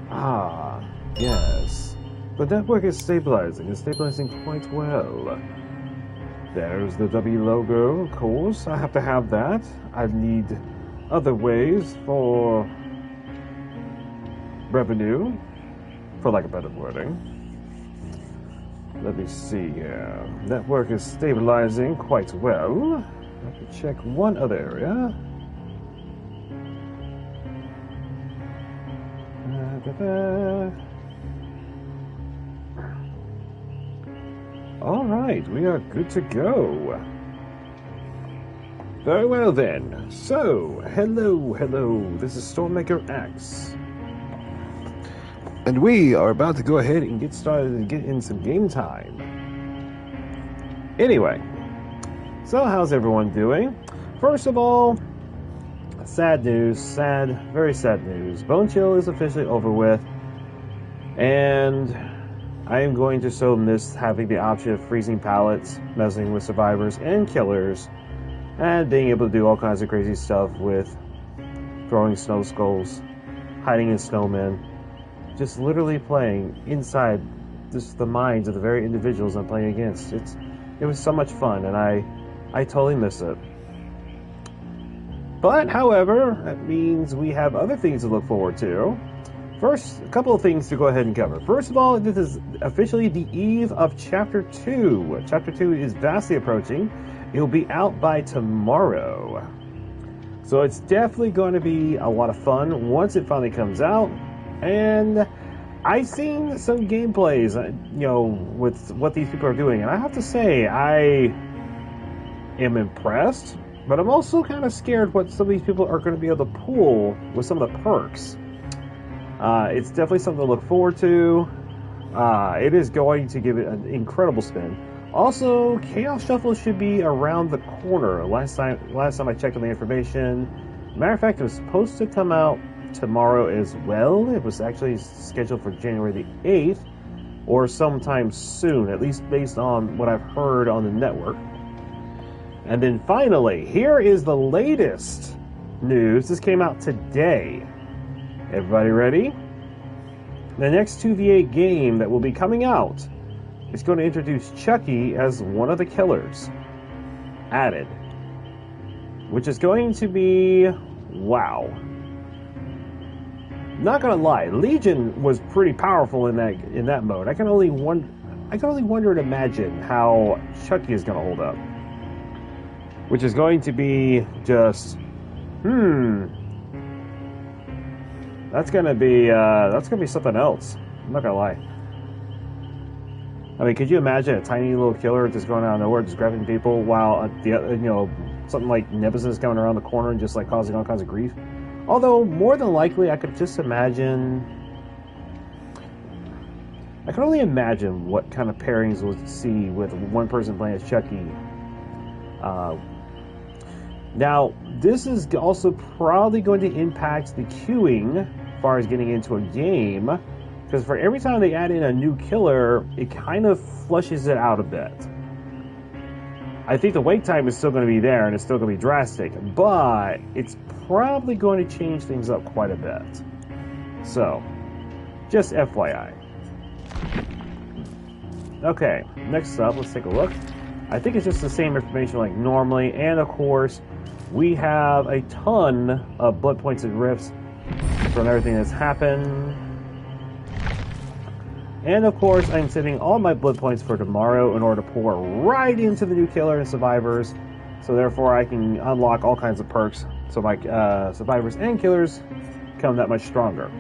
Ah, yes. The network is stabilizing. It's stabilizing quite well. There's the W logo, of course. I have to have that. I need other ways for revenue, for lack of better wording. Let me see here. Network is stabilizing quite well. I have to check one other area. Alright, we are good to go. Very well then. So, hello. This is StormMakerX. And we are about to go ahead and get started and get in some game time. Anyway, so how's everyone doing? First of all, sad news, very sad news. Bone Chill is officially over with, and I am going to so miss having the option of freezing pallets, messing with survivors and killers, and being able to do all kinds of crazy stuff with throwing snow skulls, hiding in snowmen, just literally playing inside just the minds of the very individuals I'm playing against. It was so much fun, and I totally miss it. But, however, that means we have other things to look forward to. First, a couple of things to go ahead and cover. First of all, this is officially the eve of Chapter 2. Chapter 2 is vastly approaching. It will be out by tomorrow. So it's definitely going to be a lot of fun once it finally comes out. And I've seen some gameplays, with what these people are doing. And I have to say, I am impressed. But I'm also kind of scared what some of these people are going to be able to pull with some of the perks. It's definitely something to look forward to. It is going to give it an incredible spin. Also, Chaos Shuffle should be around the corner. Last time I checked on the information. Matter of fact, it was supposed to come out tomorrow as well. It was actually scheduled for January the 8th, or sometime soon, at least based on what I've heard on the network. And then finally, here is the latest news. This came out today. Everybody ready? The next 2v8 game that will be coming out is going to introduce Chucky as one of the killers added, which is going to be wow. Not gonna lie, Legion was pretty powerful in that mode. I can only wonder and imagine how Chucky is gonna hold up. Which is going to be just, that's gonna be something else. I'm not gonna lie. I mean, could you imagine a tiny little killer just going out of nowhere, just grabbing people, while something like Nemesis coming around the corner and just like causing all kinds of grief? Although more than likely, I could just imagine. I can only imagine what kind of pairings we'll see with one person playing as Chucky. Now, this is also probably going to impact the queuing as far as getting into a game, because for every time they add in a new killer, it kind of flushes it out a bit. I think the wait time is still going to be there, and it's still going to be drastic, but it's probably going to change things up quite a bit. So, just FYI. Okay, next up, let's take a look. I think it's just the same information like normally, and of course, we have a ton of blood points and rifts from everything that's happened. And of course, I'm saving all my blood points for tomorrow in order to pour right into the new killer and survivors. So therefore, I can unlock all kinds of perks so my survivors and killers become that much stronger.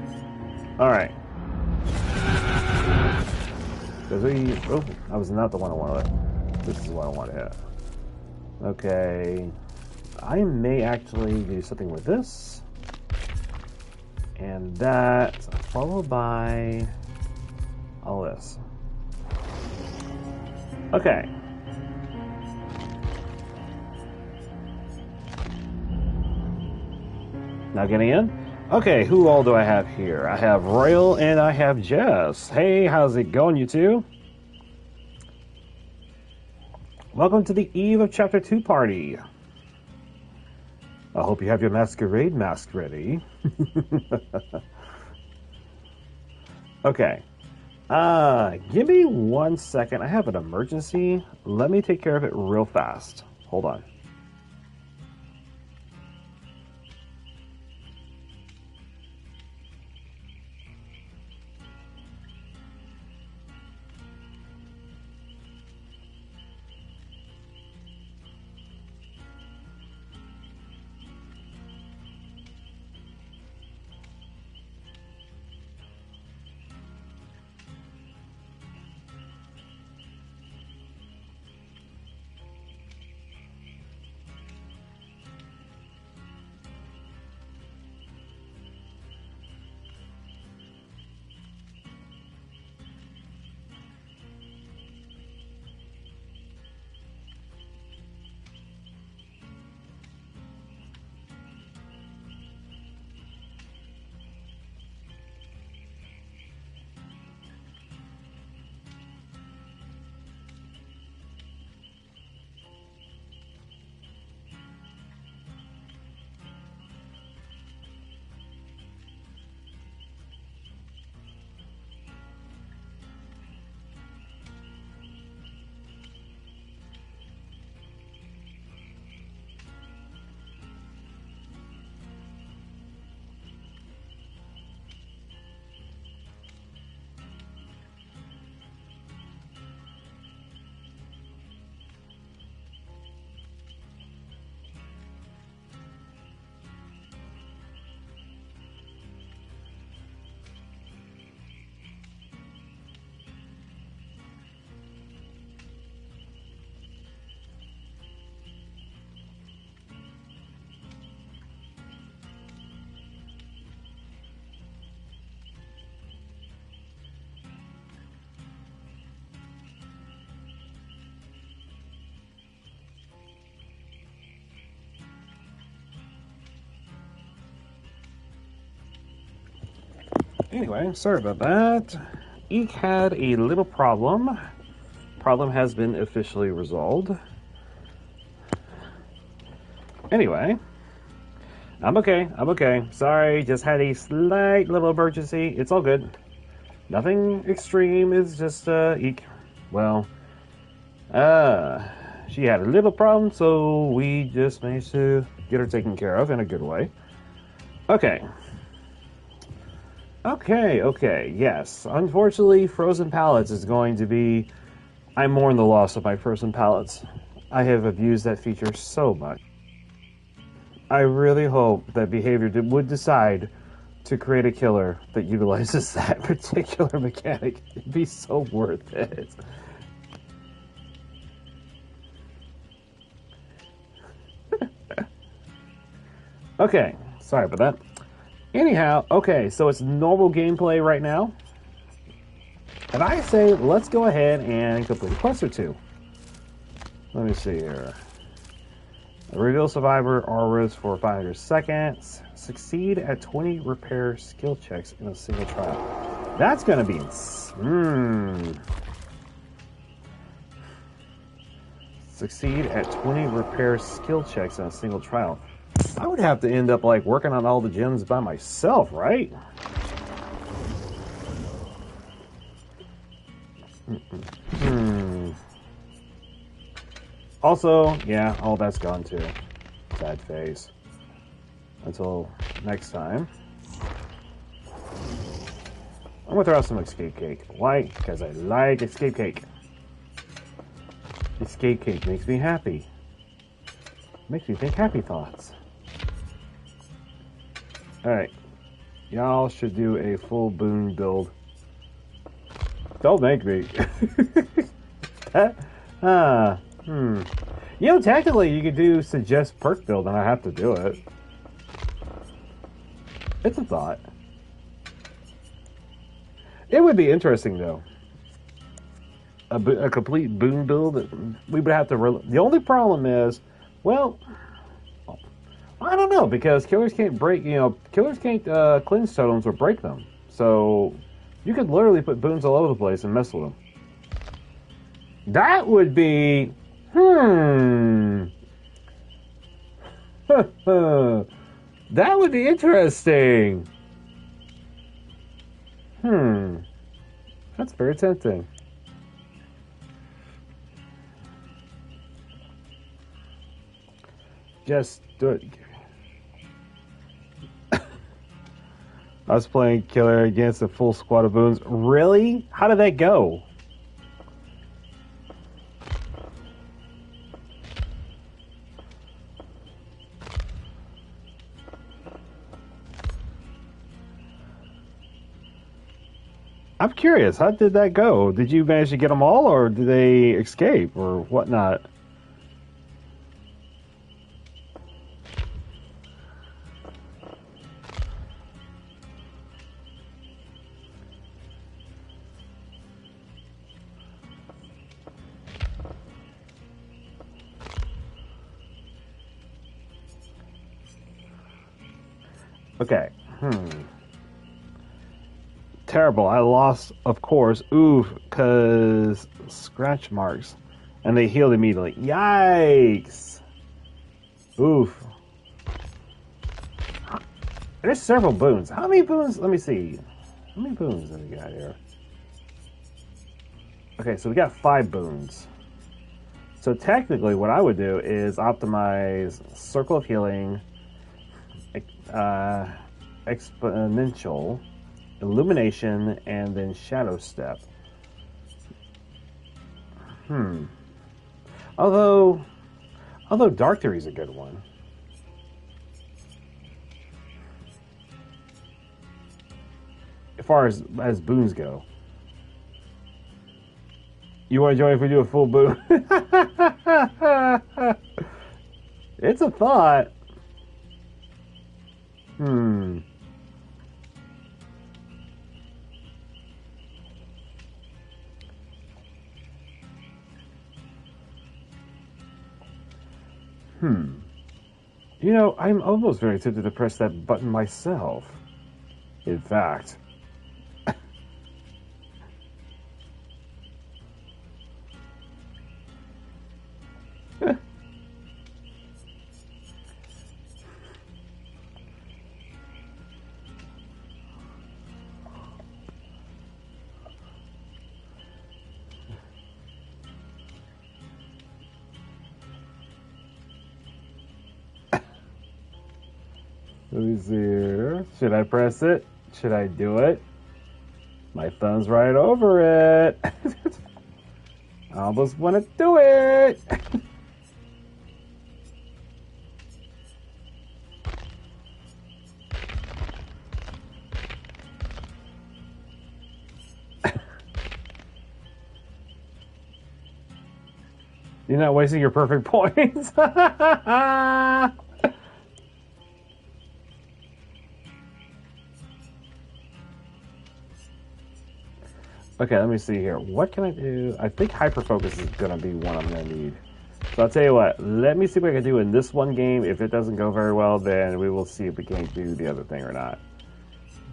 Alright. Oh, that was not the one I wanted. This is the one I want to hit. Okay. I may actually do something with this. And that, followed by all this. Okay. Now getting in. Okay, who all do I have here? I have Royal and I have Jess. Hey, how's it going, you two? Welcome to the Eve of Chapter 2 party. I hope you have your masquerade mask ready. Okay. Give me 1 second. I have an emergency. Let me take care of it real fast. Hold on. Anyway, sorry about that. Eek had a little problem. Problem has been officially resolved. Anyway, I'm okay. Sorry, just had a slight little emergency. It's all good. Nothing extreme, it's just, Eek. Well, she had a little problem, so we just managed to get her taken care of in a good way. Okay, yes. Unfortunately, frozen pallets is going to be... I mourn the loss of my frozen pallets. I have abused that feature so much. I really hope that Behavior would decide to create a killer that utilizes that particular mechanic. It'd be so worth it. Okay, sorry about that. Anyhow, okay, so it's normal gameplay right now. And I say, let's go ahead and complete a quest or two. Let me see here. Reveal survivor auras for 500 seconds. Succeed at 20 repair skill checks in a single trial. That's gonna be Succeed at 20 repair skill checks in a single trial. I would have to end up like working on all the gems by myself, right? Also, yeah, all that's gone too. Sad face. Until next time. I'm gonna throw out some escape cake. Why? Because I like escape cake. Escape cake makes me happy. Makes me think happy thoughts. Alright. Y'all should do a full boon build. Don't make me. You know, technically you could do suggest perk build and I have to do it. It's a thought. It would be interesting though. A complete boon build. We would have to. The only problem is, well, I don't know, because killers can't break. You know, killers can't cleanse totems or break them. So you could literally put boons all over the place and mess with them. That would be That would be interesting. That's very tempting. Just do it. I was playing killer against a full squad of boons. Really? How did that go? I'm curious. How did that go? Did you manage to get them all, or did they escape, or whatnot? Okay. Terrible. I lost, of course. Oof, because scratch marks. And they healed immediately. Yikes. Oof. There's several boons. How many boons? Let me see. How many boons have we got here? Okay, so we got 5 boons. So technically what I would do is optimize Circle of Healing, Exponential, Illumination, and then Shadow Step. Although Dark Theory is a good one. As far as boons go. You want to join if we do a full boon? It's a thought. You know, I'm almost very tempted to press that button myself. In fact. Let me see here. Should I press it? Should I do it? My thumb's right over it. I almost want to do it. You're not wasting your perfect points. Okay, let me see here. What can I do? I think hyper focus is gonna be one I'm gonna need. So I'll tell you what. Let me see what I can do in this one game. If it doesn't go very well, then we will see if we can't do the other thing or not.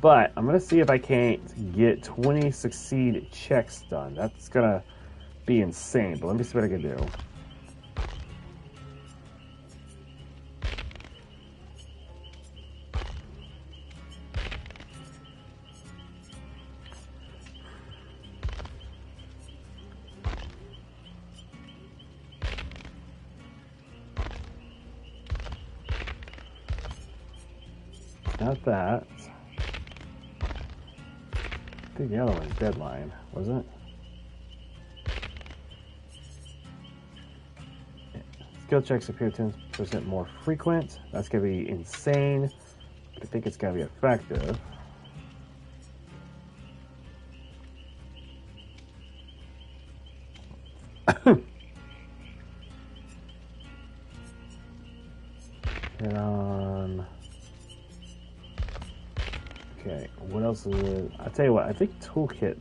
But I'm gonna see if I can't get 20 succeed checks done. That's gonna be insane. But let me see what I can do. Not that. I think the other one's Deadline, wasn't it? Skill checks appear 10% more frequent. That's going to be insane. But I think it's going to be effective. Get on. Okay, what else is it? I'll tell you what, I think toolkit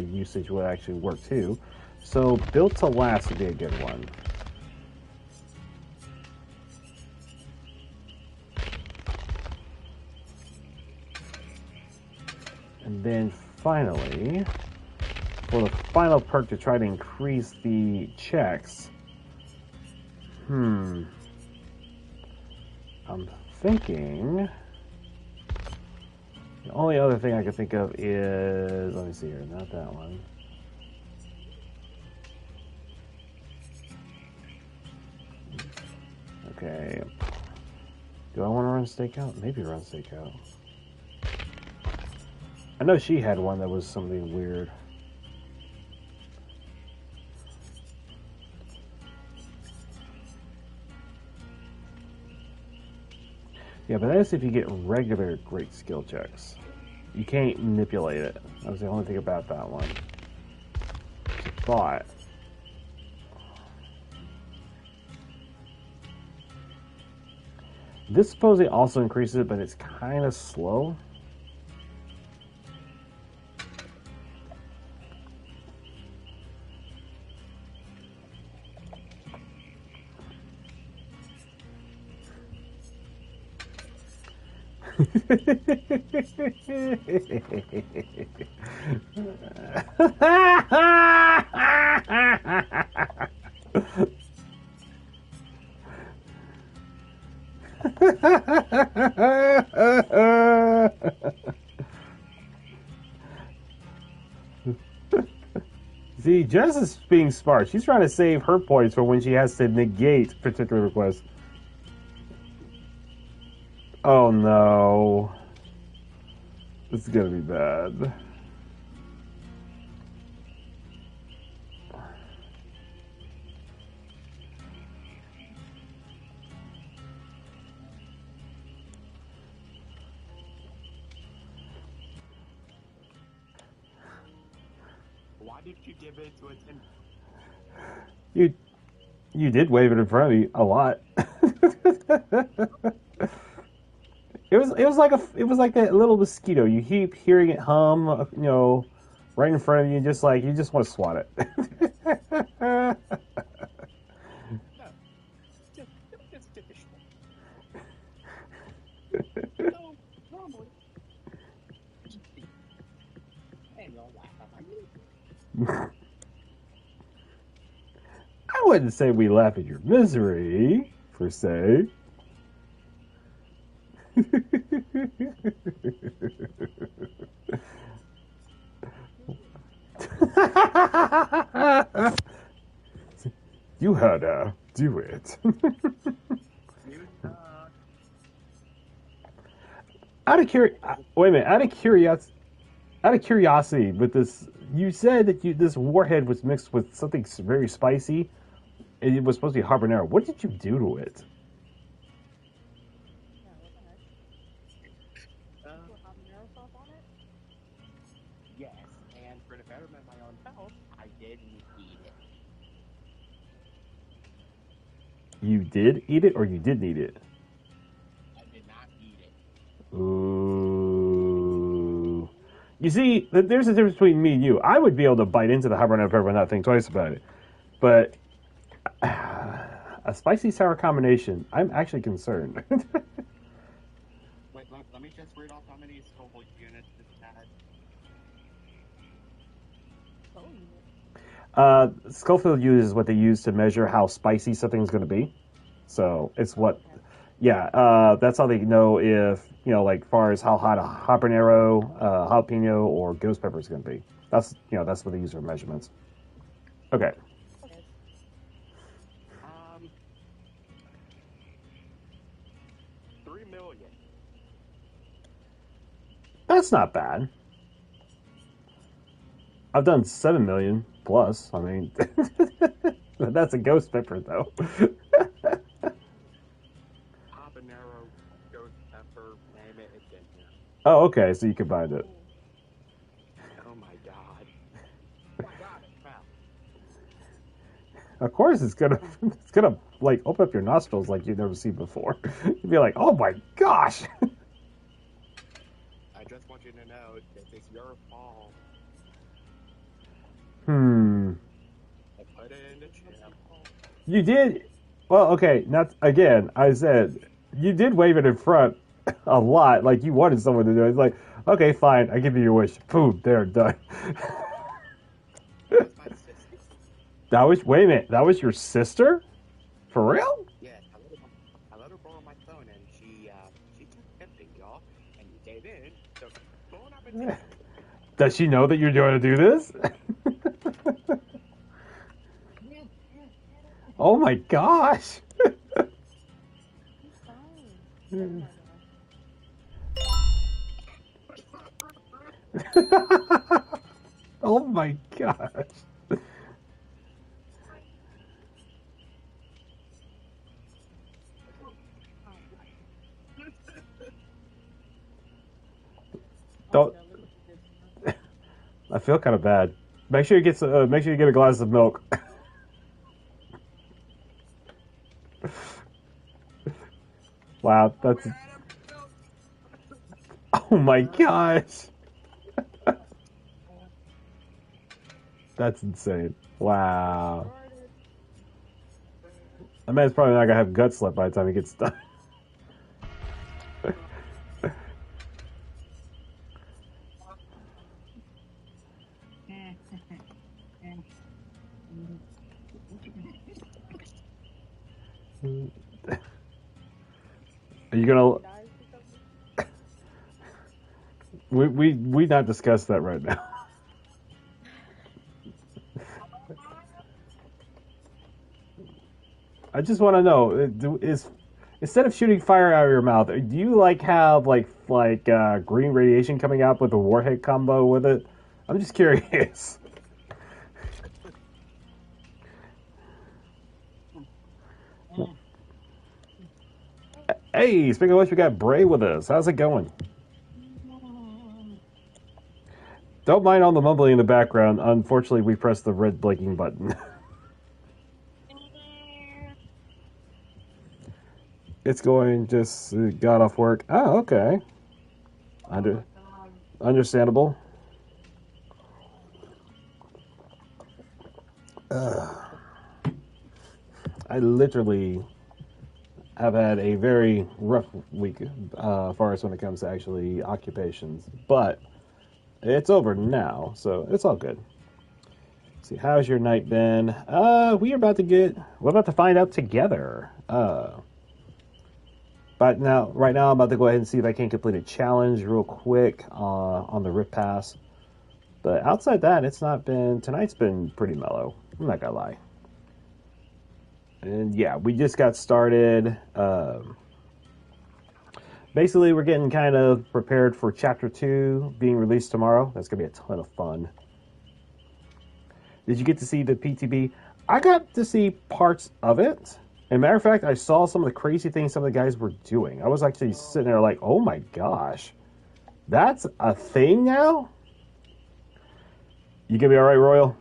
usage would actually work too. So built to last would be a good one. And then finally, for the final perk to try to increase the checks, I'm thinking the only other thing I can think of is, let me see here, not that one. Okay. Do I want to run stakeout? Maybe run stakeout. I know she had one that was something weird. Yeah, but that's if you get regular great skill checks. You can't manipulate it. That was the only thing about that one. But this supposedly also increases it, but it's kind of slow. See, Jess is being smart. She's trying to save her points for when she has to negate particular requests. Oh no. This is gonna be bad. Why did you give it to a 10? You did wave it in front of me a lot. It was like a little mosquito. You keep hearing it hum, you know, right in front of you, just like you just want to swat it. No, just no, normally. And you'll laugh at my I wouldn't say we laugh at your misery, per se. You had to do it. Wait a minute. Out of curiosity, with this, you said that this warhead was mixed with something very spicy. And it was supposed to be habanero. What did you do to it? Yes, and for the betterment of my own health, I didn't eat it. You did eat it, or you didn't eat it? I did not eat it. Ooh. You see, there's a difference between me and you. I would be able to bite into the habanero pepper and not think twice about it. But a spicy sour combination, I'm actually concerned. Wait, let me just read off how many Scoville units this had. Schofield uses what they use to measure how spicy something's going to be. So it's what, yeah, that's how they know if, you know, like far as how hot a habanero, jalapeno, or ghost pepper is going to be. That's, you know, that's what they use for measurements. Okay. 3 million. That's not bad. I've done 7 million plus. I mean, that's a ghost pepper, though. Habanero, ghost pepper, name it, it's in here. Oh, okay. So you combined it. Oh my god. Oh my god, it's found. Of course, it's gonna like open up your nostrils like you've never seen before. You'd be like, oh my gosh. I just want you to know this is your fault. I put it in the channel. You did. Well, okay. Not again. I said you did wave it in front a lot, like you wanted someone to do it. It's like, okay, fine. I give you your wish. Boom. There, done. That's my sister. That was. Wait a minute. That was your sister? For real? Yeah, I let her borrow my phone and y'all, and you gave in. So, bon appetit. Does she know that you're going to do this? Oh my gosh! He's fine. Oh my gosh! Don't. I feel kind of bad. Make sure you get a glass of milk. Wow, that's. Oh my gosh! That's insane. Wow. That man's probably not gonna have guts left by the time he gets done. Are you gonna? We not discuss that right now. I just want to know is instead of shooting fire out of your mouth, do you like have green radiation coming out with a warhead combo with it? I'm just curious. Hey, speaking of which, we got Bray with us. How's it going? Don't mind all the mumbling in the background. Unfortunately, we pressed the red blinking button. It's going, just got off work. Oh, okay. Understandable. I literally have had a very rough week as far as when it comes to actually occupations. But it's over now, so it's all good. Let's see, how's your night been? We're about to find out together. But right now, I'm about to go ahead and see if I can complete a challenge real quick on the Rift Pass. But outside that, tonight's been pretty mellow. I'm not gonna lie. And yeah, we just got started. Basically, we're getting kind of prepared for Chapter 2 being released tomorrow. That's gonna be a ton of fun. Did you get to see the PTB? I got to see parts of it. As a matter of fact, I saw some of the crazy things some of the guys were doing. I was actually sitting there like, oh my gosh, that's a thing now? You gonna be all right, Royal?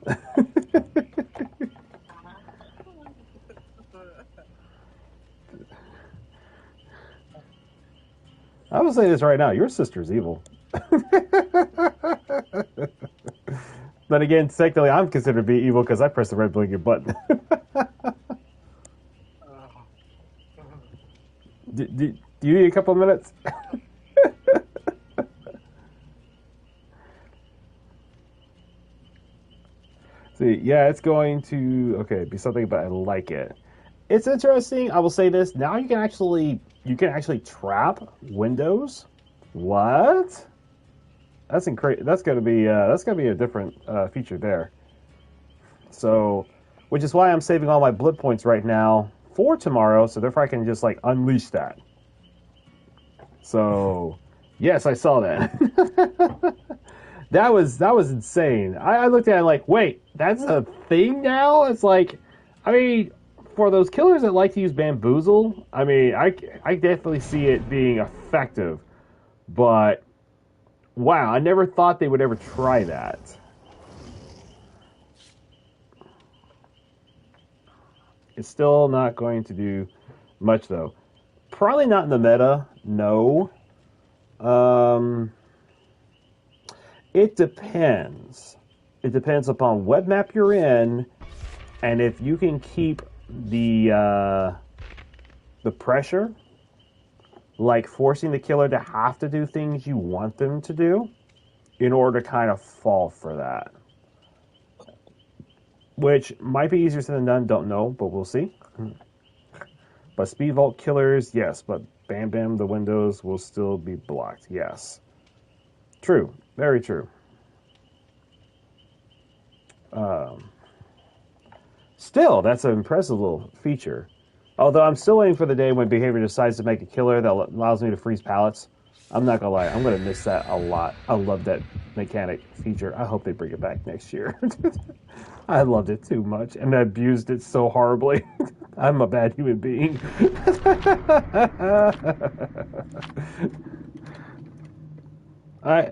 I will say this right now, your sister's evil. Then again, technically, I'm considered to be evil because I pressed the red blinking button. Do you need a couple of minutes? See, yeah, it's going to be something, but I like it. It's interesting. I will say this. Now you can actually trap windows. What? That's incredible. That's gonna be a different feature there. So, which is why I'm saving all my blood points right now for tomorrow, so therefore I can just like unleash that. So, yes, I saw that. that was insane. I looked at it like, wait, that's a thing now? It's like, I mean, for those killers that like to use bamboozle, I mean, I definitely see it being effective, but wow, I never thought they would ever try that. It's still not going to do much, though. Probably not in the meta, no. It depends. It depends upon what map you're in, and if you can keep the pressure, like forcing the killer to have to do things you want them to do, in order to kind of fall for that. Which might be easier said than done, don't know, but we'll see. But speed vault killers, yes, but Bam Bam, the windows will still be blocked. Yes. True. Very true. Still, that's an impressive little feature. Although I'm still waiting for the day when behavior decides to make a killer that allows me to freeze pallets. I'm not gonna lie, I'm gonna miss that a lot. I love that mechanic feature. I hope they bring it back next year. I loved it too much and I abused it so horribly. I'm a bad human being. I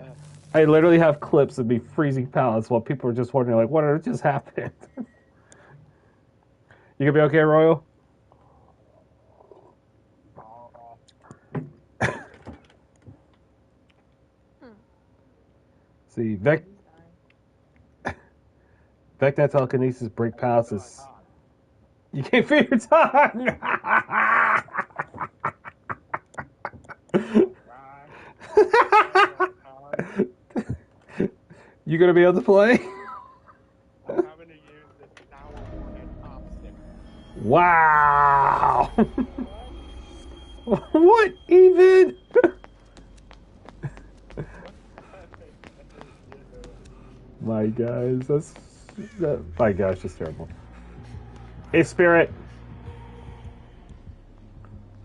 literally have clips of me freezing pallets while people are just wondering, like, what just happened? You gonna be okay, Royal? See, Vecna telekinesis break pallets is... You can't feel your tongue! You gonna be able to play? I'm having to use this sour warhead opposite. Wow! What even? My guys, my gosh, that's terrible. Hey, Spirit.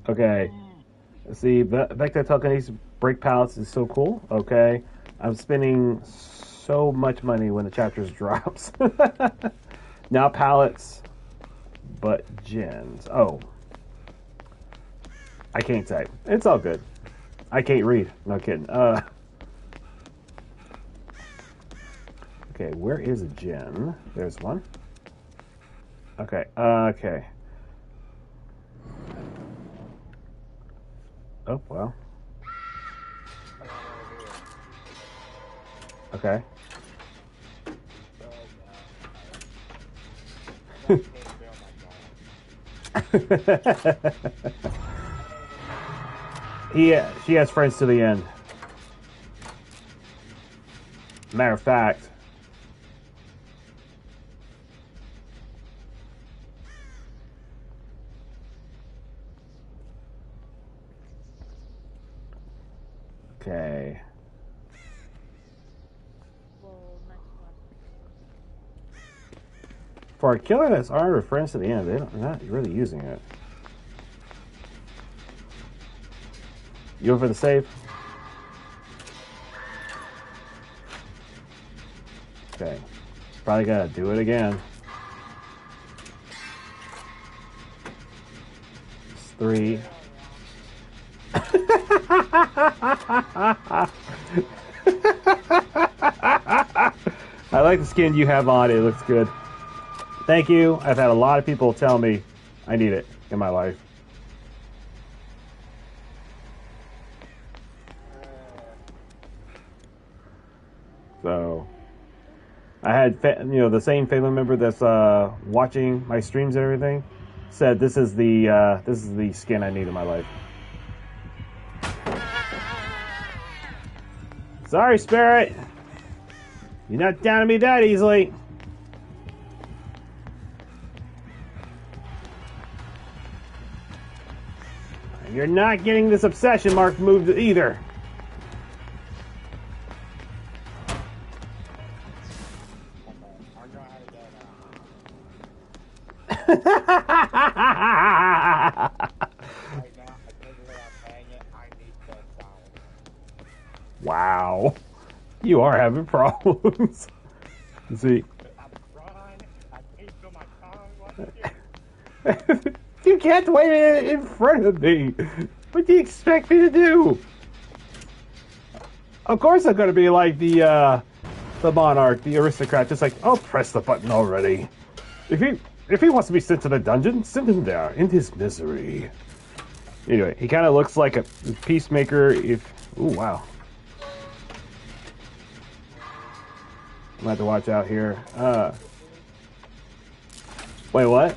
Okay. See, Vector telekinesis break pallets is so cool. Okay. I'm spending so much money when the chapters drops. Now pallets, but gens. Oh. I can't type. It's all good. I can't read. No kidding. Okay, where is a gen? There's one. Okay, okay. Oh, well. Okay. She has friends to the end. Matter of fact, okay. For a killer that's armed with friends to the end, they're not really using it. You over for the save? Okay. Probably gotta do it again. It's 3. I like the skin you have on. It looks good. Thank you. I've had a lot of people tell me I need it in my life. So, I had, the same family member that's watching my streams and everything said this is the skin I need in my life. Sorry, Spirit. You're not down to me that easily. And you're not getting this obsession mark moved either. Wow. You are having problems. See. You can't wait in front of me. What do you expect me to do? Of course I'm going to be like the monarch, the aristocrat, just like, oh, press the button already. If he wants to be sent to the dungeon, send him there, in his misery. Anyway, he kind of looks like a peacemaker if... Ooh, wow. I'm gonna have to watch out here. Wait, what?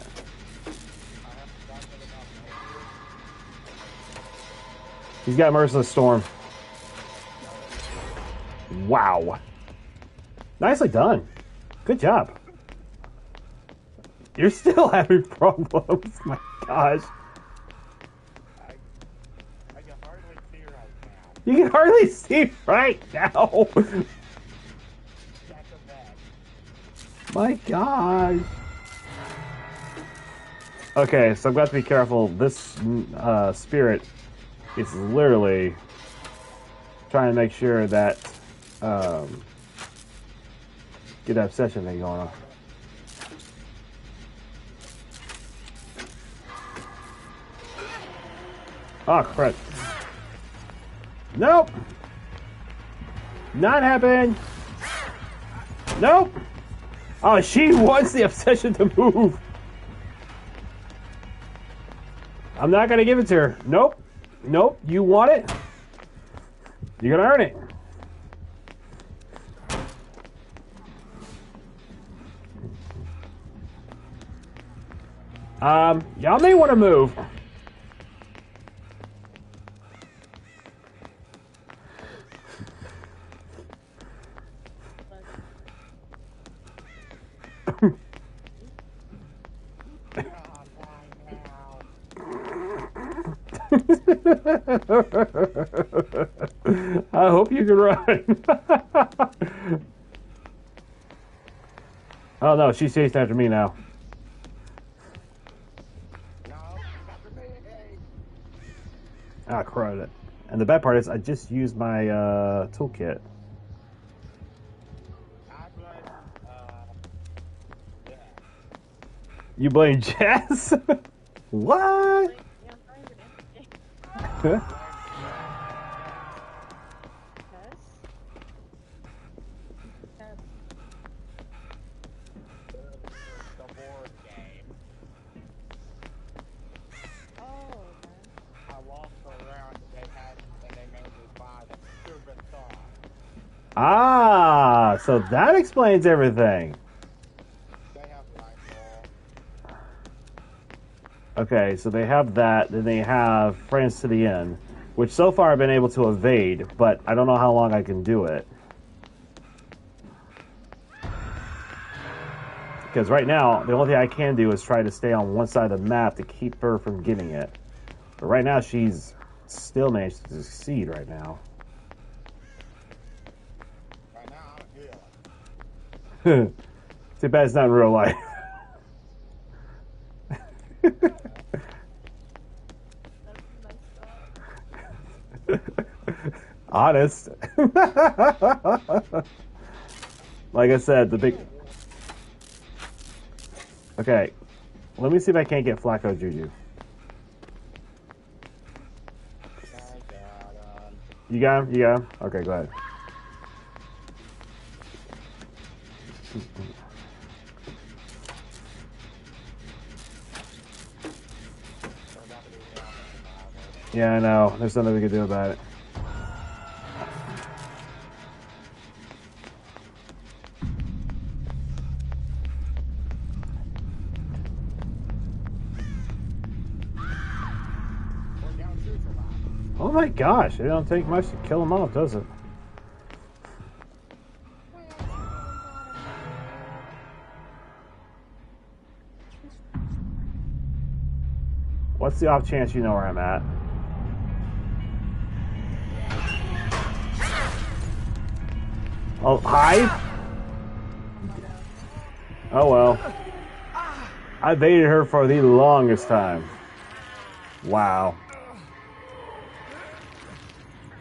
He's got Merciless Storm. Wow. Nicely done. Good job. You're still having problems. My gosh. hardly see right now. You can hardly see right now. That's a bed. My God. Okay, so I've got to be careful. This spirit is literally trying to make sure that get that obsession thing going on. Oh, crap. Nope. Not happening. Nope. Oh, she wants the obsession to move. I'm not going to give it to her. Nope. Nope. You want it? You're going to earn it. Y'all may want to move. I hope you can run. Oh no, she's chasing after me now. Ah, crud. And the bad part is I just used my toolkit. You blame Jess? What? Ah, so that explains everything. Okay, so they have that, then they have Friends to the End, which so far I've been able to evade, but I don't know how long I can do it. Because right now, the only thing I can do is try to stay on one side of the map to keep her from getting it. But right now, she's still managed to succeed right now. Too bad it's not in real life. Honest. Like I said, the big... Okay, let me see if I can't get Flacco Juju. You got him? You got him? Okay, go ahead. Yeah, I know. There's nothing we can do about it. Oh my gosh, it don't take much to kill them off, does it? What's the off chance you know where I'm at? Oh, Hive? Oh well. I baited her for the longest time. Wow.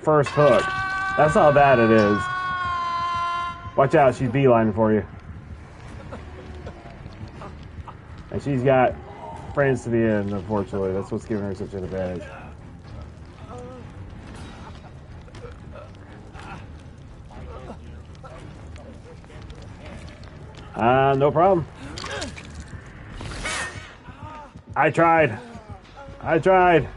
First hook. That's how bad it is. Watch out, she's beelining for you. And she's got Friends to the End, unfortunately. That's what's giving her such an advantage. No problem. I tried. I tried.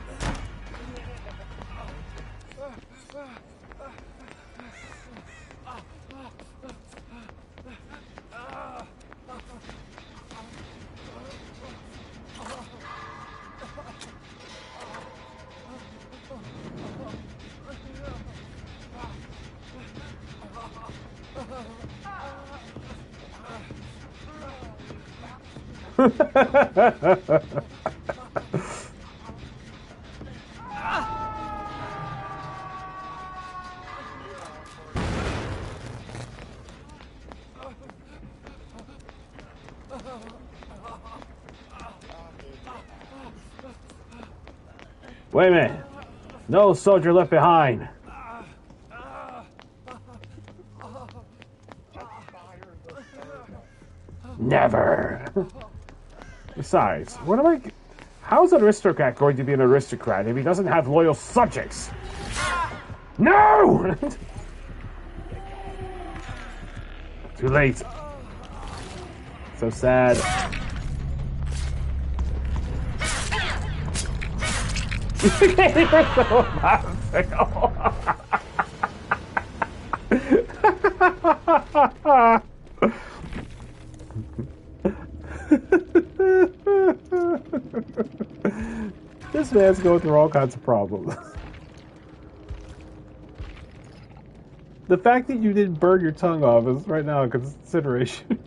Wait a minute. No soldier left behind. Never. Besides, what am I... How's an aristocrat going to be an aristocrat if he doesn't have loyal subjects? No! Too late. So sad. This man's going through all kinds of problems. The fact that you didn't burn your tongue off is right now a consideration.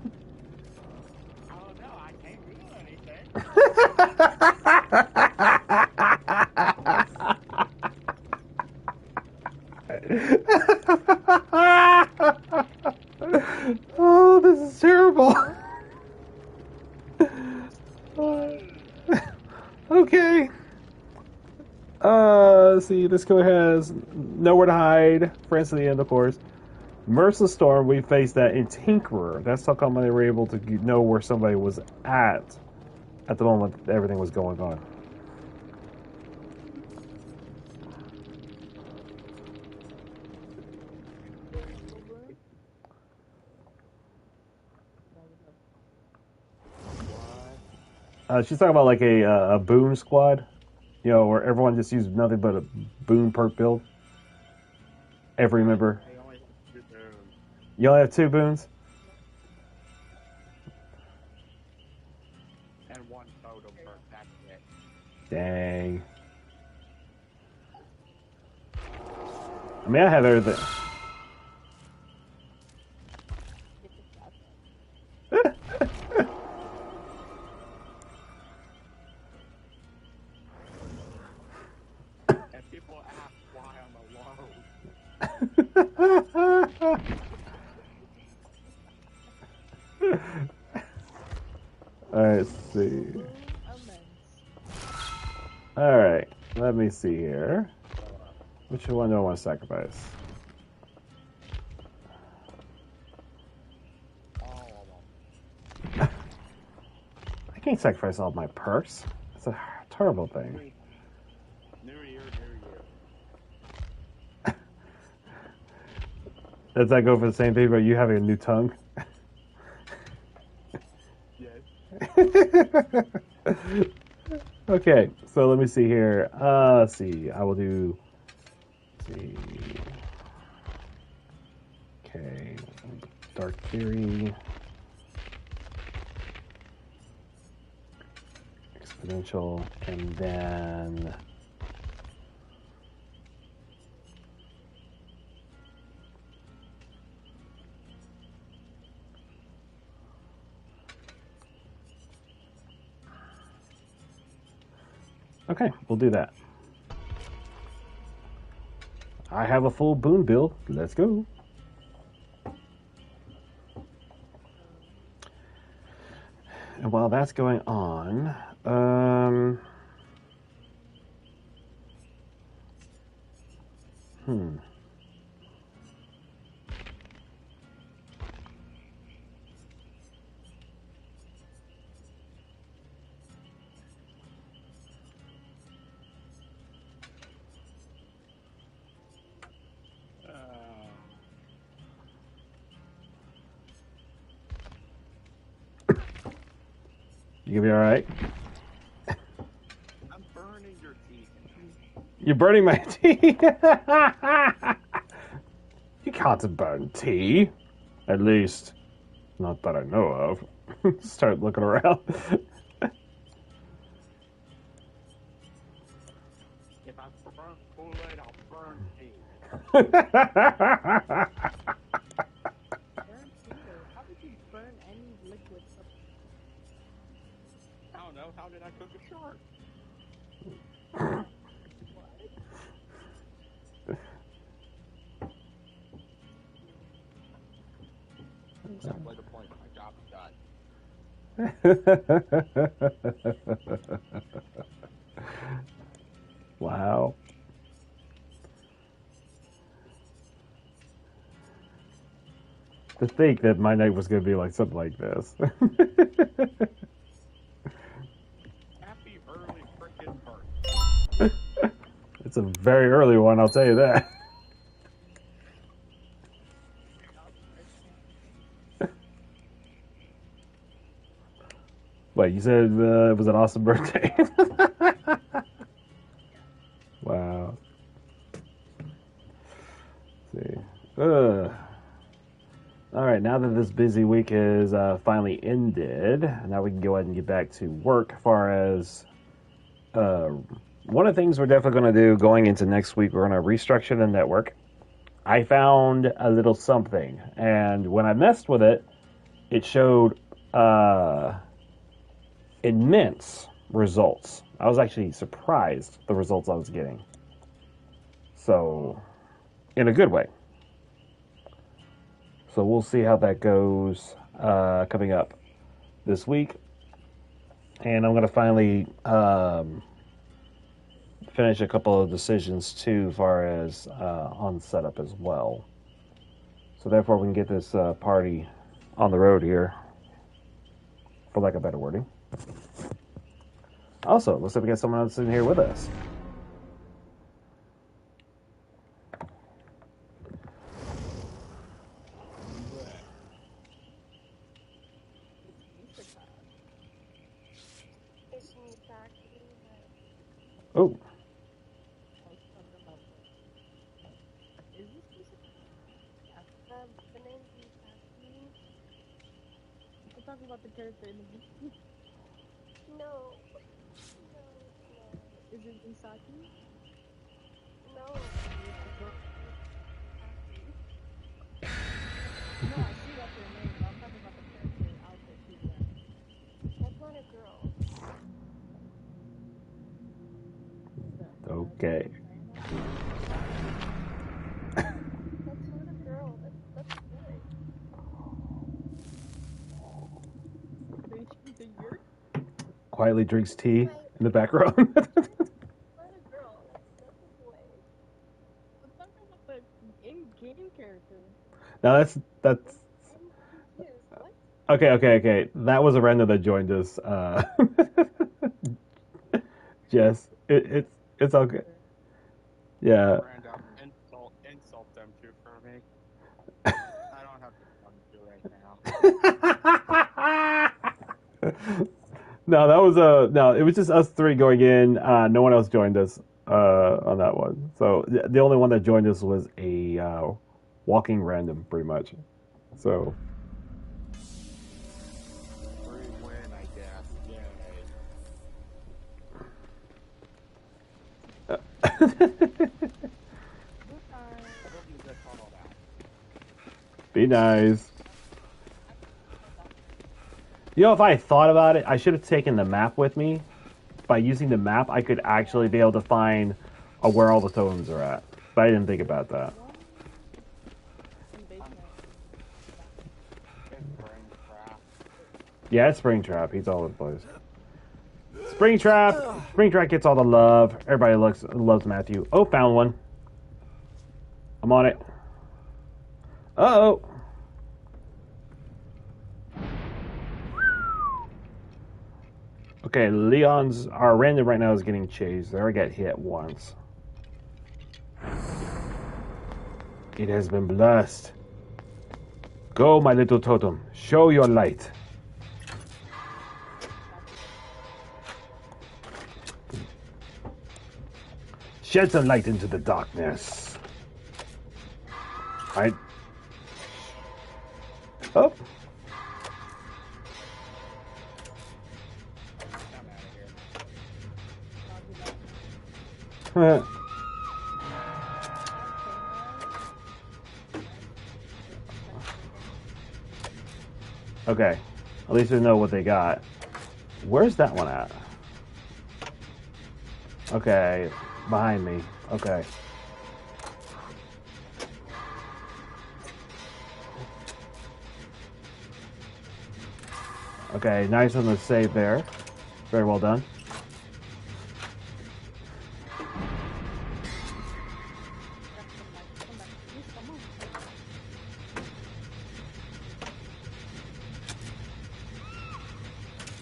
Oh no, I can't feel anything. Oh, this is terrible. Okay. Let's see, this code has nowhere to hide. France to the end, of course. Merciless Storm, we faced that in Tinkerer. That's how come they were able to know where somebody was at the moment everything was going on. She's talking about like a boon squad, you know, where everyone just uses nothing but a boon perk build. Every member. I only have 2 boons. You only have 2 boons? And 1 totem perk, that's it. Dang. I mean, I have everything. And people ask why I'm alone. Alright, let's see. Alright, let me see here. Which one do I want to sacrifice? I can't sacrifice all of my perks. It's a terrible thing. New year. Does that go for the same thing about you having a new tongue? Yes. Okay, so let me see here. Let's see. I will do. Let's see. Okay. Dark Fury. Exponential. And then. Okay, we'll do that. I have a full boon build. Let's go. And while that's going on, You gonna be all right? I'm burning your teeth. You're burning my tea. You can't burn tea. At least, not that I know of. Start looking around. If I burn Kool-Aid, I'll burn tea. Burn finger. How did you burn any liquid substance? I don't know. How did I cook a shark? Sounds like a point. My job is done. Wow. To think that my night was going to be like something like this. Happy early frickin' birthday. It's a very early one, I'll tell you that. Wait, you said it was an awesome birthday? Wow. Let's see. All right, now that this busy week is finally ended, now we can go ahead and get back to work. As far as one of the things we're definitely going to do going into next week, we're going to restructure the network. I found a little something, and when I messed with it, it showed immense results. I was actually surprised the results I was getting. So, in a good way. So we'll see how that goes coming up this week. And I'm going to finally finish a couple of decisions too, as far as on setup as well. So therefore we can get this party on the road here, for lack of better wording. Also, looks like we got someone else in here with us. Oh. I'm talking about the character in the movie. No. Is it Misaki? No. No, I see that's her name, but I'm talking about the character outfit she's wearing. That's not a girl. Okay. That's not a girl. That's a boy. Quietly drinks tea in the background. That's not a girl. That's a boy. I'm talking about the in-game character. Now that's I'm confused. What? okay. That was a random that joined us. Jess, it's okay. Yeah. Random insult them too for me. I don't have to come to right now. No, that was no. It was just us three going in. No one else joined us on that one. So the only one that joined us was a walking random, pretty much. So. Free win, I guess. Be nice. You know, if I thought about it, I should have taken the map with me. By using the map, I could actually be able to find where all the totems are at. But I didn't think about that. Yeah, it's Springtrap. He's all over the place. Springtrap gets all the love. Everybody loves Matthew. Oh, found one. I'm on it. Uh-oh. Okay, our random right now is getting chased. They already got hit once. It has been blessed. Go, my little totem. Show your light. Shed some light into the darkness. Right. Oh. Okay. At least we know what they got. Where's that one at? Okay. Behind me. Okay. Okay, nice on the save there. Very well done.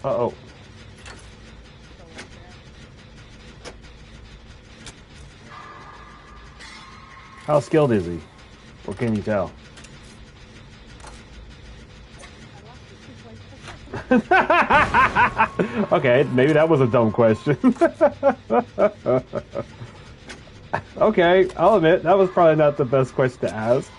Uh-oh. How skilled is he? What can you tell? Okay, maybe that was a dumb question. Okay, I'll admit, that was probably not the best question to ask.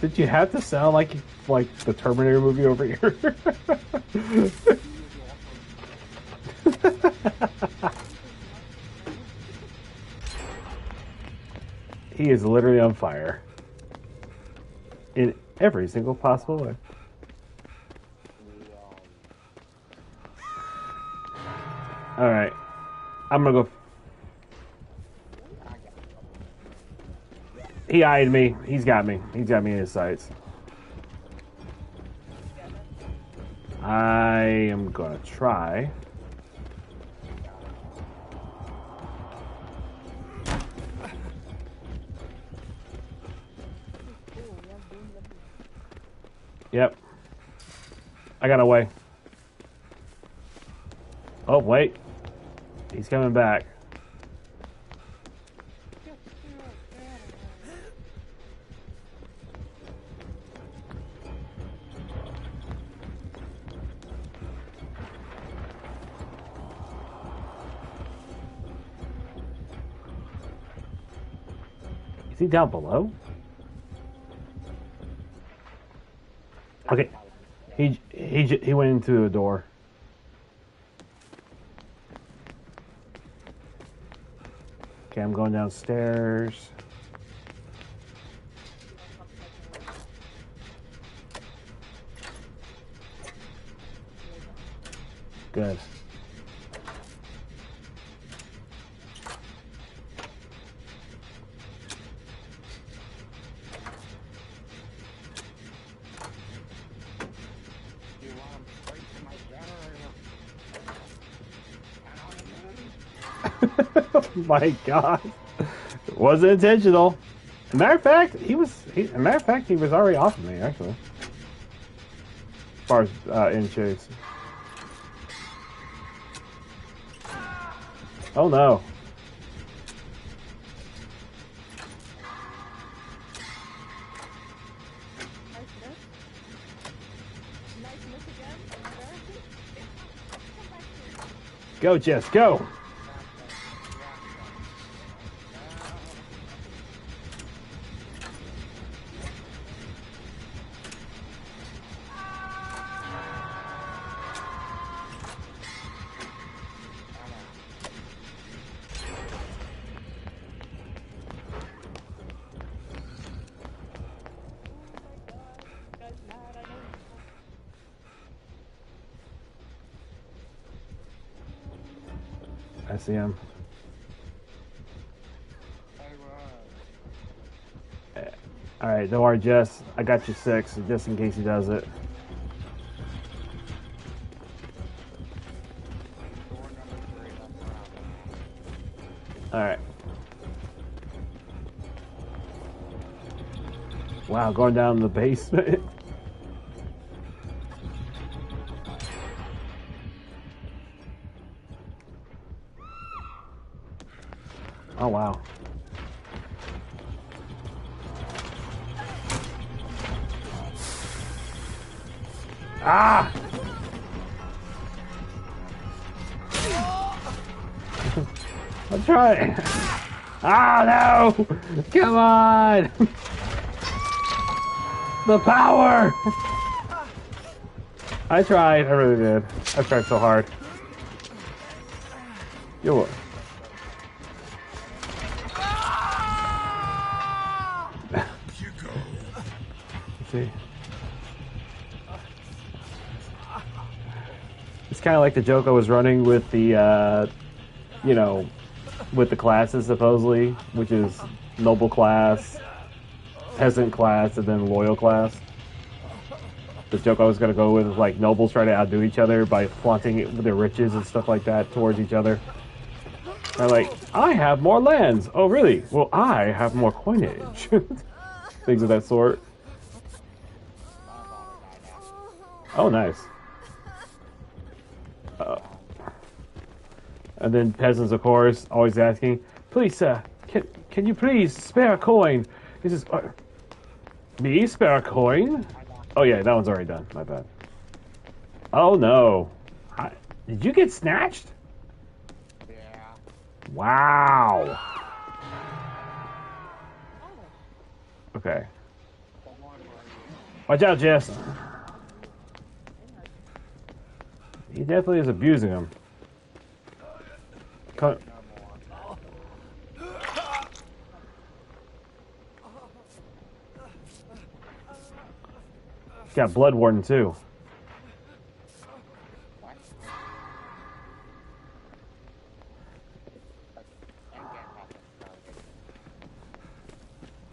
Did you have to sound like the Terminator movie over here? He is literally on fire. In every single possible way. Alright. I'm gonna go. He eyed me. He's got me. He's got me in his sights. I am gonna try. Yep. I got away. Oh, wait. He's coming back. Is he down below? Okay. He went into a door. Okay, I'm going downstairs. Good. Oh my God. It wasn't intentional. Matter of fact, he was already off of me, actually. As far as in chase. Oh no. Go, Jess, go! I see him. Alright, don't worry, Jess. I got you 6, just in case he does it. Alright. Wow, going down in the basement. Oh, wow. Ah! I'm trying. Ah, no! Come on! The power! I tried. I really did. I tried so hard. Yo. See? It's kind of like the joke I was running with the, you know, with the classes supposedly, which is noble class, peasant class, and then loyal class. The joke I was going to go with is like nobles try to outdo each other by flaunting their riches and stuff like that towards each other. I'm like, I have more lands. Oh, really? Well, I have more coinage. Things of that sort. Oh, nice. And then peasants, of course, always asking, please, sir, can you please spare a coin? He says, me spare a coin? Oh, yeah, that one's already done. My bad. Oh, no. Did you get snatched? Yeah. Wow. Okay. Watch out, Jess. He definitely is abusing him. He's got Blood Warden too.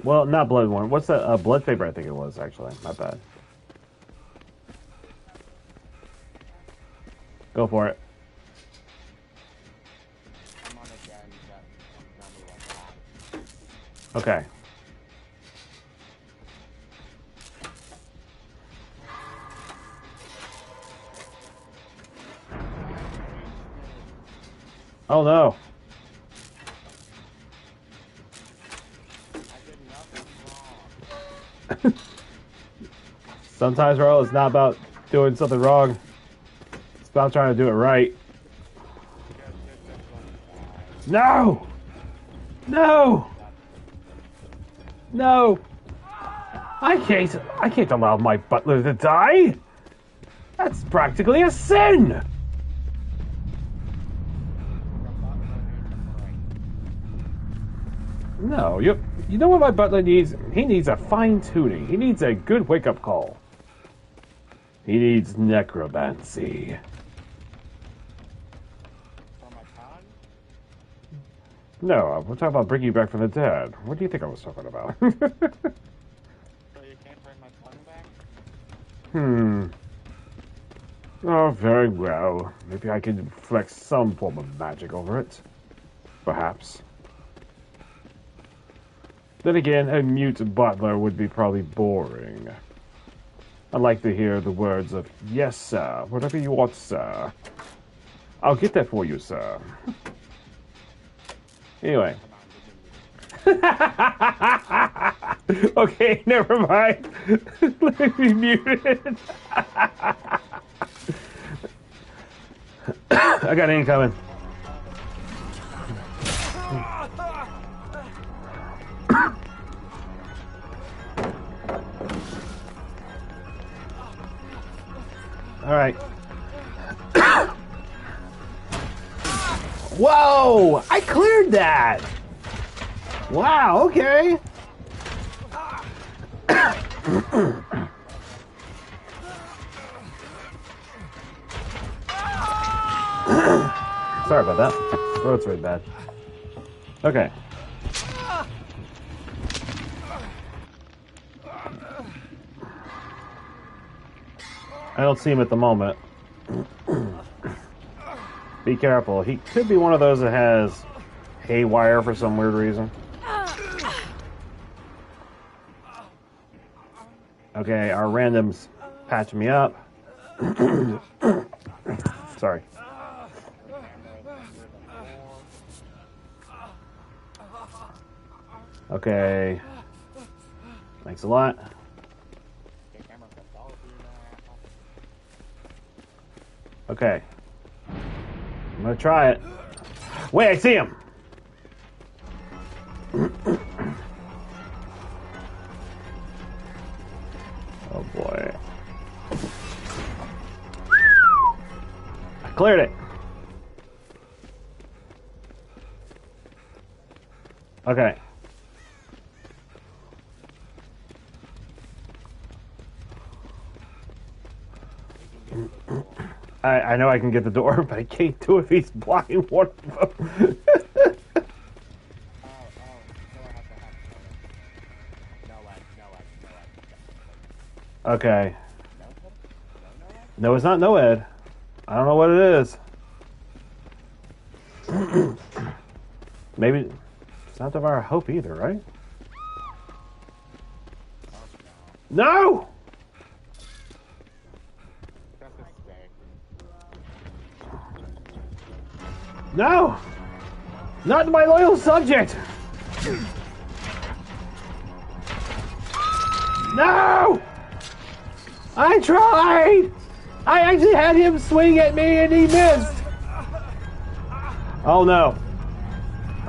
Well, not Blood Warden. What's that? Blood Faber, I think it was, actually. My bad. Go for it. Okay. Oh no. Sometimes, Earl, it's not about doing something wrong. It's about trying to do it right. No! No! No! I can't allow my butler to die! That's practically a sin! No, you know what my butler needs? He needs a fine-tuning. He needs a good wake-up call. He needs necromancy. No, we're talking about bringing you back from the dead. What do you think I was talking about? So you can't bring my tongue back? Oh, very well. Maybe I can flex some form of magic over it. Perhaps. Then again, a mute butler would be probably boring. I'd like to hear the words of, yes, sir, whatever you want, sir. I'll get that for you, sir. Anyway. Okay, never mind. Let me be muted. I got an incoming. All right. Whoa! I cleared that! Wow, okay. Sorry about that. Throat's really bad. Okay. I don't see him at the moment. Be careful. He could be one of those that has haywire for some weird reason. Okay, our random's patching me up. Sorry. Okay. Thanks a lot. Okay. I'm gonna try it. Wait, I see him! Oh boy. I cleared it. Okay. I know I can get the door, but I can't do it if he's blocking one of them. Okay. No, it's not no Ed. I don't know what it is. Maybe it's not of our hope either, right? No! That's a mistake. No! Not my loyal subject! No! I tried! I actually had him swing at me and he missed! Oh no.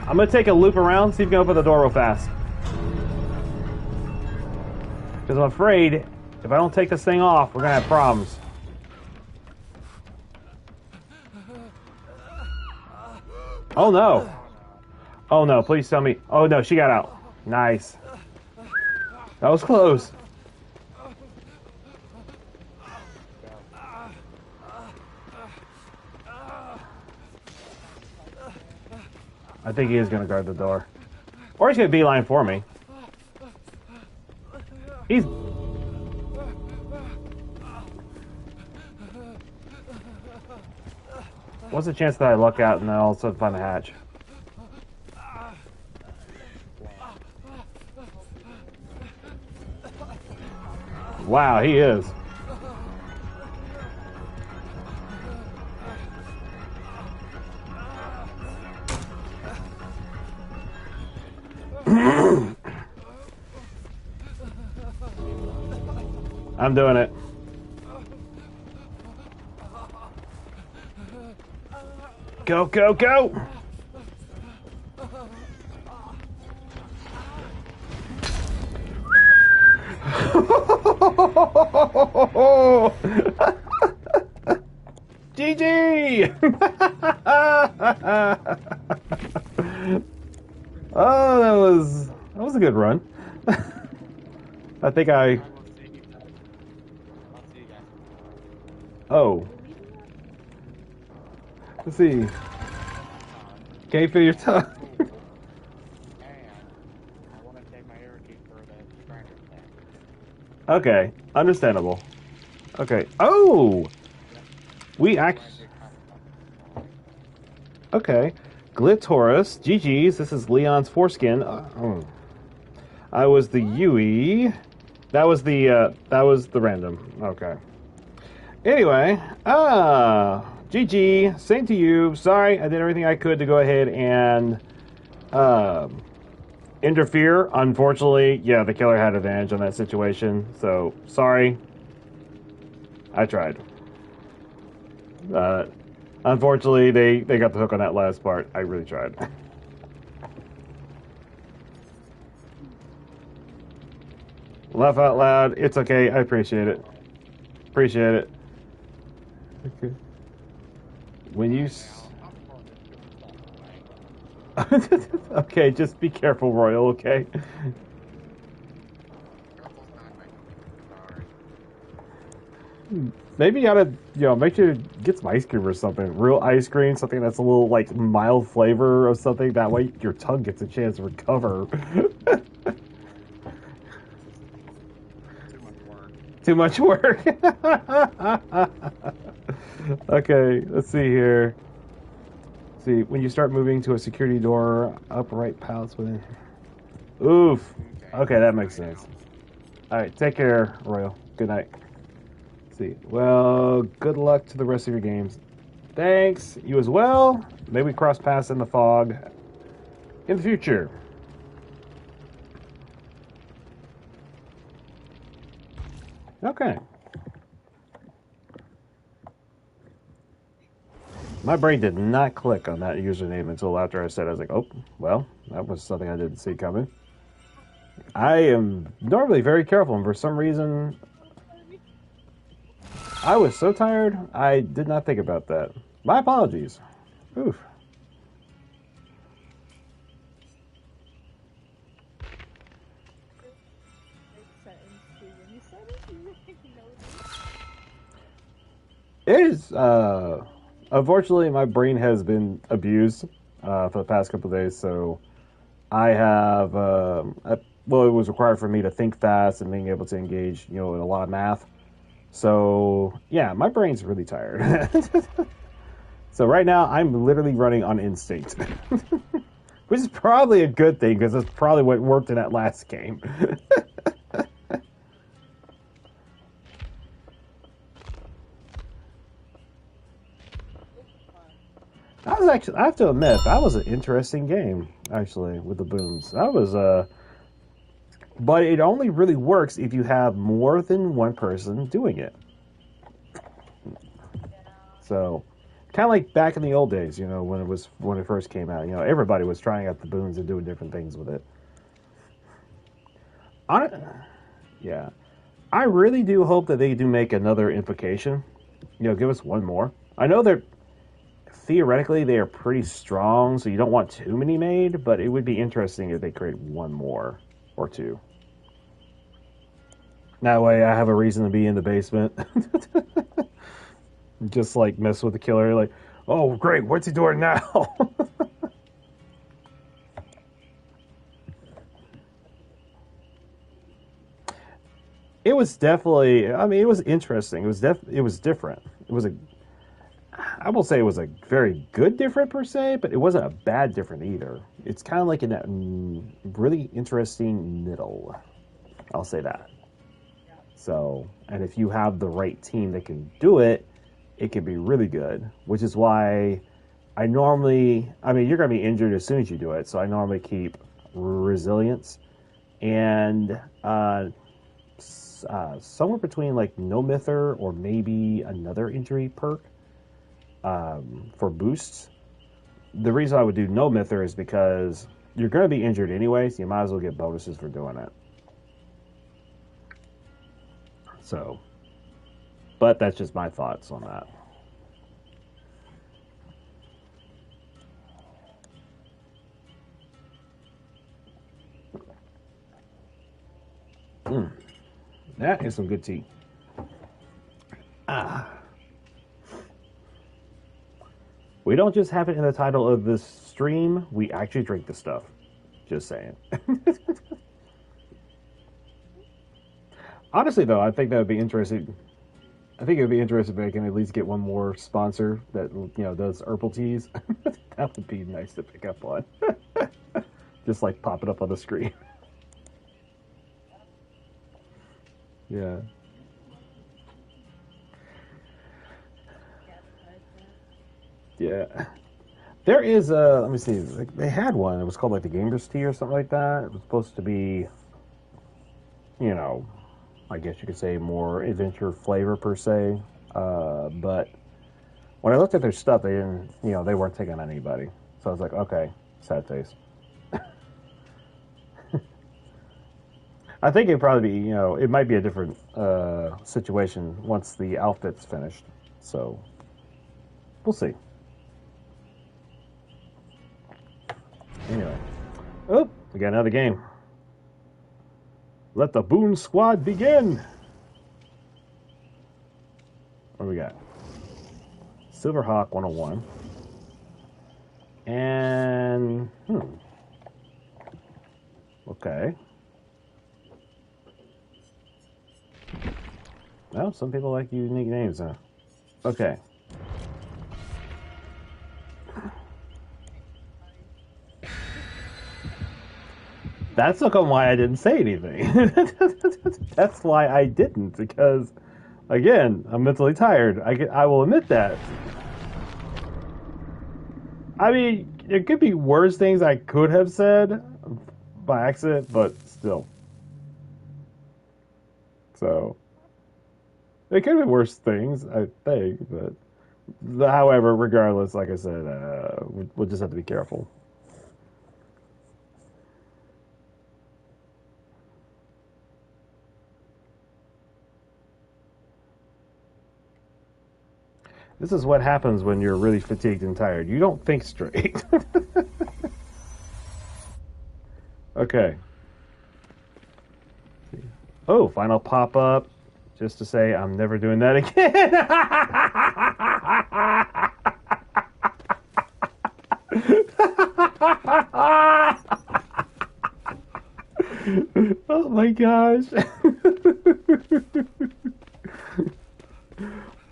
I'm gonna take a loop around, see if we can open the door real fast. Because I'm afraid if I don't take this thing off, we're gonna have problems. Oh no. Oh no, please tell me. Oh no, she got out. Nice. That was close. I think he is going to guard the door. Or he's going to beeline for me. He's... What's the chance that I luck out and then all of a sudden find the hatch? Wow, he is. I'm doing it. Go, go, go! GG! Oh, that was a good run. I think I... Oh. Let's see. Can you feel your tongue? And I want to take my arrowkey for the stranger thing. Okay, understandable. Okay. Oh! We actually... Okay. Glitaurus. GG's. This is Leon's foreskin. I was the Yui. That was the random. Okay. Anyway, GG, same to you. Sorry, I did everything I could to go ahead and interfere. Unfortunately, yeah, the killer had advantage on that situation. So, sorry. I tried. Unfortunately, they got the hook on that last part. I really tried. Laugh out loud. It's okay. I appreciate it. Appreciate it. Okay. When you... Okay, just be careful, Royal, okay? Maybe you gotta, make sure to get some ice cream or something. Real ice cream, something that's a little, mild flavor or something. That way your tongue gets a chance to recover. Too much work. Okay, let's see here. See, when you start moving to a security door, upright pallets within. Oof. Okay, that makes sense. Alright, take care, Royal. Good night. Let's see. Well, good luck to the rest of your games. Thanks. You as well. Maybe we cross paths in the fog in the future. Okay. My brain did not click on that username until after I said, I was like, oh, well, that was something I didn't see coming. I am normally very careful, and for some reason, I was so tired, I did not think about that. My apologies. Oof. It is, unfortunately, my brain has been abused for the past couple of days, so I have, it was required for me to think fast and being able to engage, in a lot of math. So, yeah, my brain's really tired. So right now, I'm literally running on instinct. Which is probably a good thing, because that's probably what worked in that last game. That was actually, I have to admit, that was an interesting game, actually, with the boons. That was, but it only really works if you have more than one person doing it. So, kind of like back in the old days, you know, when it first came out, you know, everybody was trying out the boons and doing different things with it. Yeah, I really do hope that they do make another invocation. You know, give us one more. I know they're theoretically they are pretty strong, so you don't want too many made, but it would be interesting if they create one more or two. That way, I have a reason to be in the basement. Just like mess with the killer, like, oh great, what's he doing now? It was definitely, I mean, it was interesting. It was different. It was a, I will say it was a very good different per se, but it wasn't a bad different either. It's kind of like in that really interesting middle. I'll say that. So, and if you have the right team that can do it, it can be really good, which is why I normally, I mean, you're going to be injured as soon as you do it, so I normally keep resilience and somewhere between like no mither or maybe another injury perk for boosts. The reason I would do no mither is because you're going to be injured anyway, so you might as well get bonuses for doing it. So, but that's just my thoughts on that. That is some good tea. We don't just have it in the title of this stream, we actually drink the stuff. Just saying. Honestly, though, I think that would be interesting. I think it would be interesting if I can at least get one more sponsor that, you know, does herbal teas. That would be nice to pick up on. Just like pop it up on the screen. Yeah. Yeah. There is a, let me see, they had one. It was called like the Gamer's Tea or something like that. It was supposed to be, you know, I guess you could say more adventure flavor per se. But when I looked at their stuff, they didn't, you know, they weren't taking on anybody. So I was like, okay, sad face. I think it'd probably be, you know, it might be a different situation once the outfit's finished. So we'll see. Anyway, oh, we got another game. Let the Boon Squad begin. What do we got? Silverhawk 101. And, okay. Well, some people like unique names, huh? Okay. That's why I didn't say anything. That's why I didn't, because, again, I'm mentally tired. I will admit that. I mean, there could be worse things I could have said by accident, but still. So, there could be worse things, I think, but however, regardless, like I said, we'll just have to be careful. This is what happens when you're really fatigued and tired. You don't think straight. Okay. Oh, final pop-up. Just to say I'm never doing that again. Oh my gosh.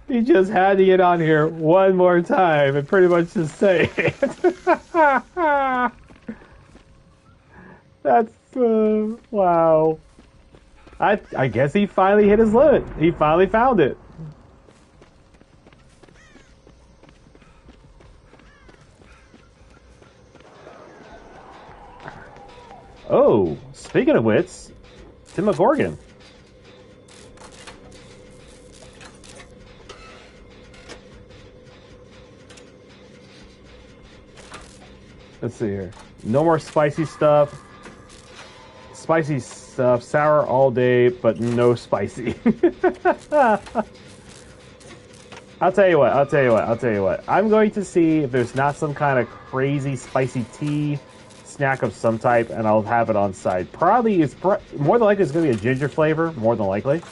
He just had to get on here one more time and pretty much just say it. That's wow. I guess he finally hit his limit. He finally found it. Oh, speaking of which, Demogorgon. Let's see here. No more spicy stuff. Spicy stuff, sour all day, but no spicy. I'll tell you what. I'm going to see if there's not some kind of crazy spicy tea snack of some type, and I'll have it on site. Probably more than likely it's going to be a ginger flavor, more than likely.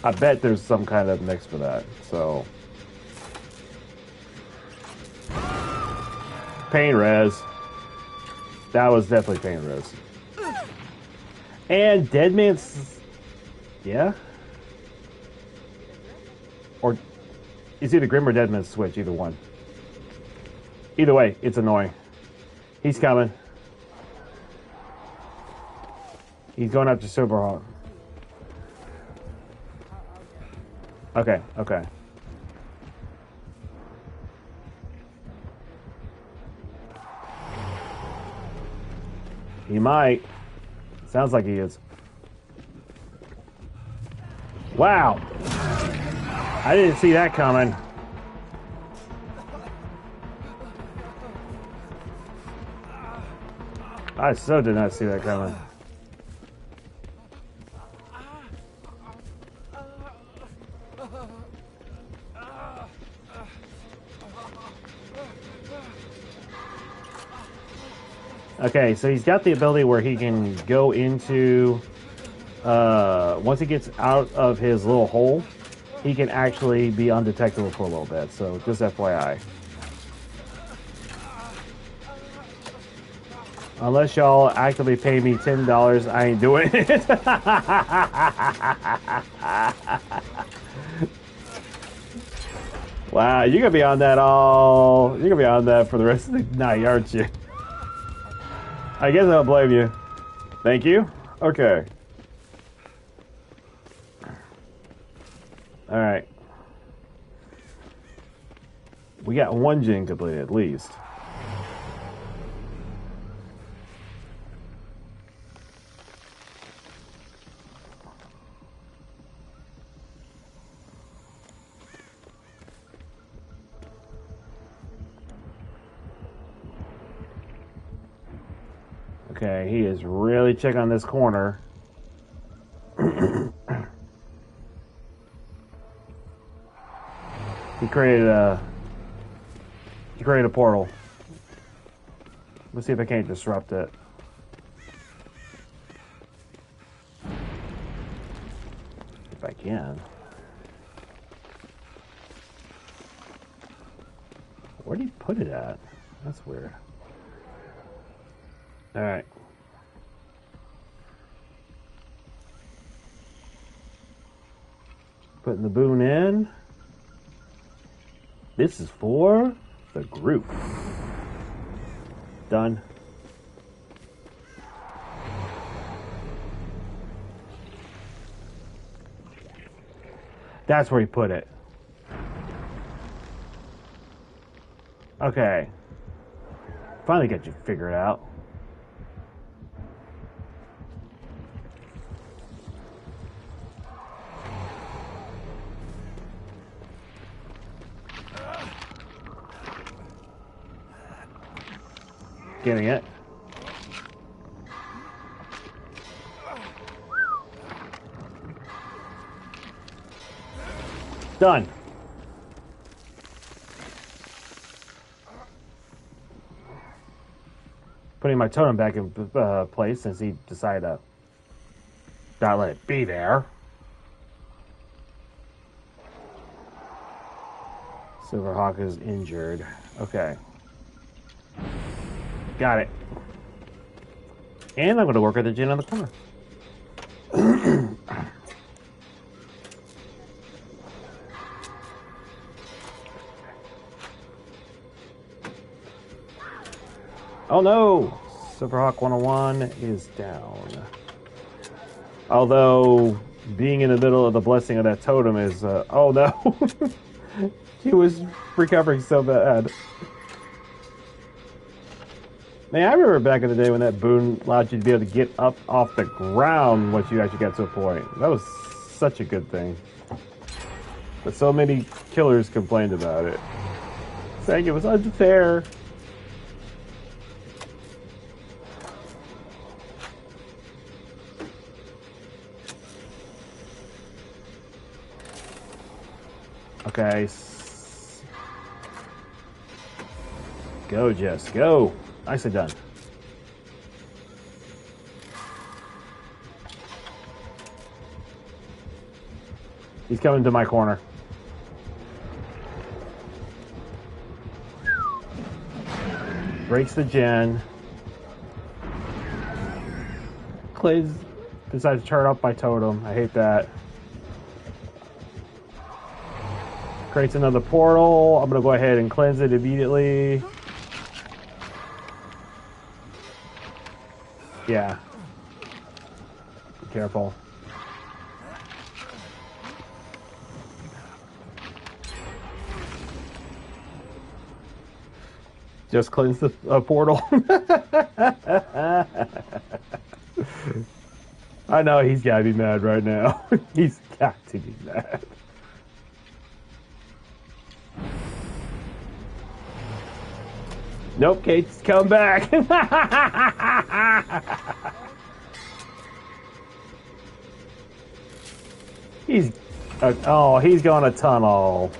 I bet there's some kind of mix for that. So, pain res. That was definitely pain res. And Deadman's, yeah. Or it's either Grim or Deadman's Switch, either one. Either way, it's annoying. He's coming. He's going after Silverhawk. Okay, okay. He might. Sounds like he is. Wow. I didn't see that coming. I so did not see that coming. Okay, so he's got the ability where he can go into, once he gets out of his little hole, he can actually be undetectable for a little bit, so just FYI. Unless y'all actively pay me $10, I ain't doing it. Wow, you're gonna be on that for the rest of the night, aren't you? I guess I don't blame you. Thank you. Okay. All right. We got one gen completed at least. Okay, he is really checking on this corner. He created a portal. Let's see if I can't disrupt it. If I can. Where did he put it at? That's weird. All right. Putting the boon in. This is for the group. Done. That's where he put it. Okay. Finally got you figured out. Getting it. Done. Putting my totem back in place since he decided to not let it be there. Silverhawk is injured. Okay. Got it. And I'm going to work at the gin on the corner. Oh no! Silverhawk 101 is down. Although, being in the middle of the blessing of that totem is... oh no! He was recovering so bad. Man, I remember back in the day when that boon allowed you to be able to get up off the ground once you actually got to a point. That was such a good thing. But so many killers complained about it, saying it was unfair. Okay. Go, Jess, go. Nicely done. He's coming to my corner. Breaks the gen. Clay's decides to turn off my totem. I hate that. Creates another portal. I'm gonna go ahead and cleanse it immediately. Yeah. Be careful. Just cleanse the portal. I know he's gotta be mad right now. He's got to be mad. Nope, Kate's come back. He's oh, he's going to tunnel.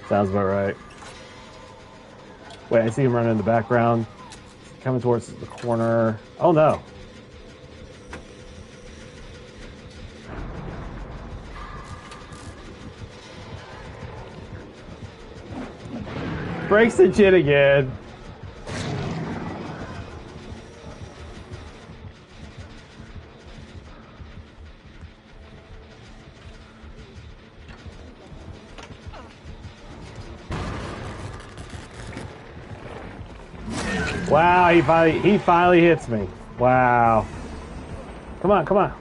Sounds about right. Wait, I see him running in the background. Coming towards the corner. Oh no. Breaks the jit again. Wow, he finally hits me. Wow. Come on, come on.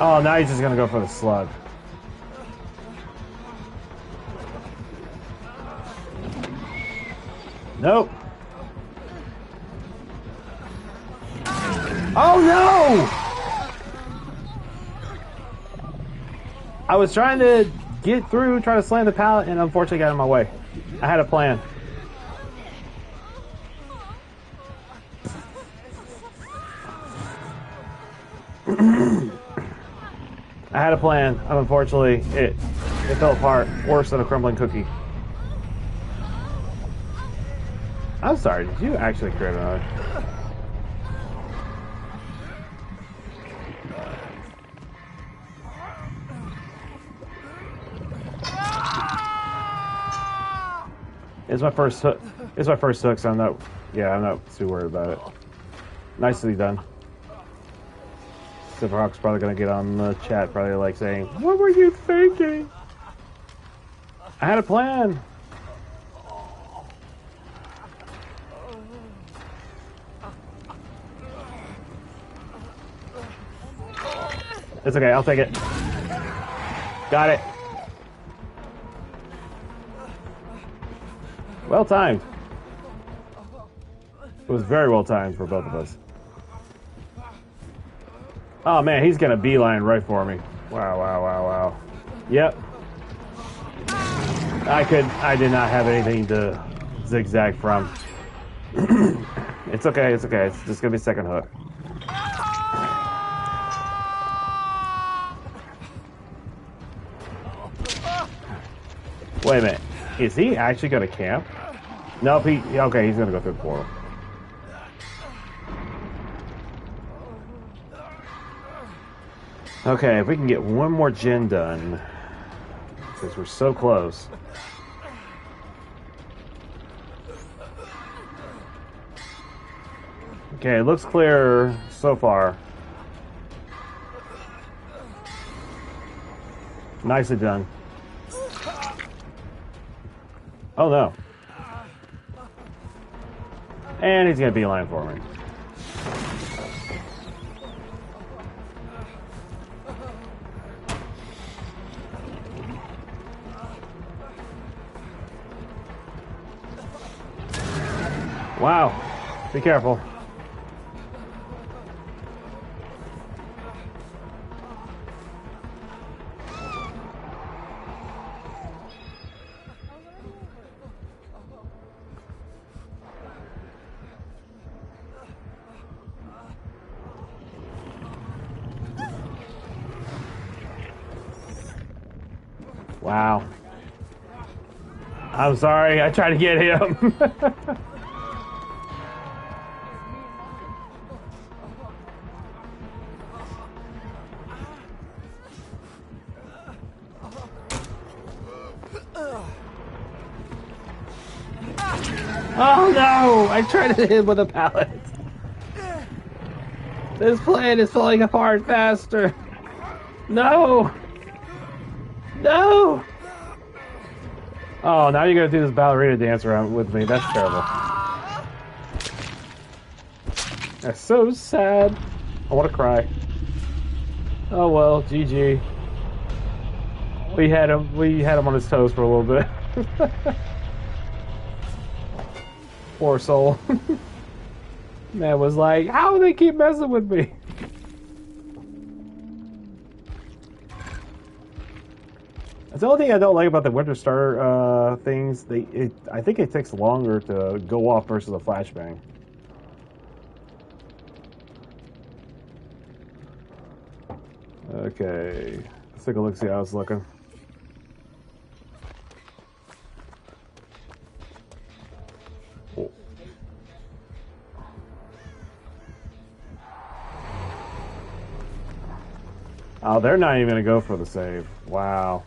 Oh, now he's just gonna go for the slug. Nope. Oh no! I was trying to get through, try to slam the pallet, and unfortunately got in my way. I had a plan. I had a plan, and unfortunately it fell apart worse than a crumbling cookie. I'm sorry, did you actually create another? It's my first hook. It's my first hook, so I'm not too worried about it. Nicely done. Silverhawk's probably gonna get on the chat, probably like saying, "What were you thinking?" I had a plan. It's okay, I'll take it. Got it. Well timed. It was very well timed for both of us. Oh man, he's gonna beeline right for me. Wow, wow, wow, wow. Yep. I did not have anything to zigzag from. It's okay, it's okay. It's just gonna be a second hook. Wait a minute. Is he actually gonna camp? Nope, okay, he's gonna go through the portal. Okay, if we can get one more gen done. Because we're so close. Okay, it looks clear so far. Nicely done. Oh no. And he's gonna beeline for me. Wow. Be careful. Wow. I'm sorry, I tried to get him. Oh no! I tried to hit him with a pallet. This plan is falling apart faster. No! No! Oh, now you're gonna do this ballerina dance around with me. That's terrible. That's so sad. I want to cry. Oh well, GG. We had him on his toes for a little bit. Poor soul. Man was like, how do they keep messing with me? That's the only thing I don't like about the Winter Star things. I think it takes longer to go off versus a flashbang. Okay, let's take a look, see how it's looking. Oh, they're not even gonna go for the save. Wow.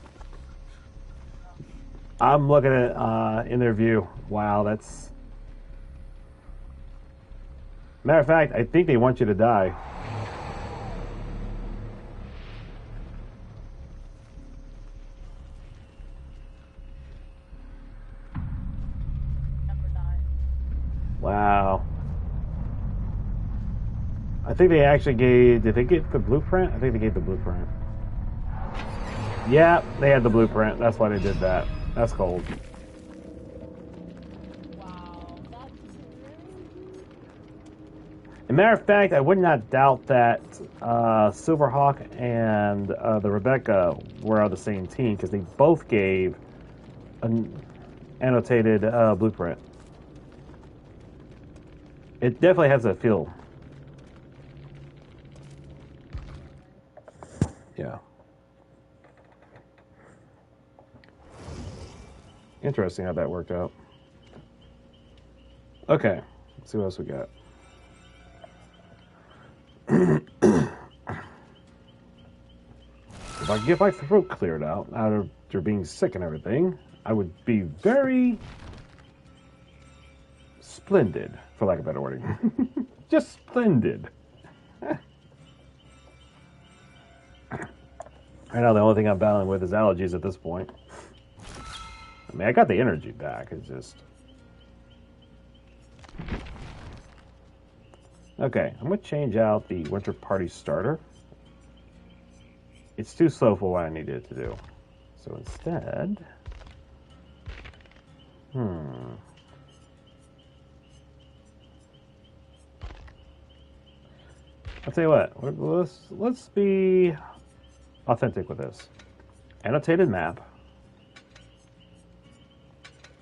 I'm looking at in their view. Wow, that's. Matter of fact, I think they want you to die. Never die. Wow. I think they actually gave. Did they get the blueprint? I think they gave the blueprint. Yeah, they had the blueprint. That's why they did that. That's cold. Wow, that's crazy. As a matter of fact, I would not doubt that Silverhawk and the Rebecca were on the same team because they both gave an annotated blueprint. It definitely has that feel. Yeah. Interesting how that worked out. Okay, let's see what else we got. If I could get my throat cleared out after being sick and everything, I would be very splendid, for lack of a better wording. Just splendid. I know the only thing I'm battling with is allergies at this point. I mean, I got the energy back. It's just... Okay, I'm going to change out the Winter Party starter. It's too slow for what I needed it to do. So instead... I'll tell you what, let's be authentic with this. Annotated map.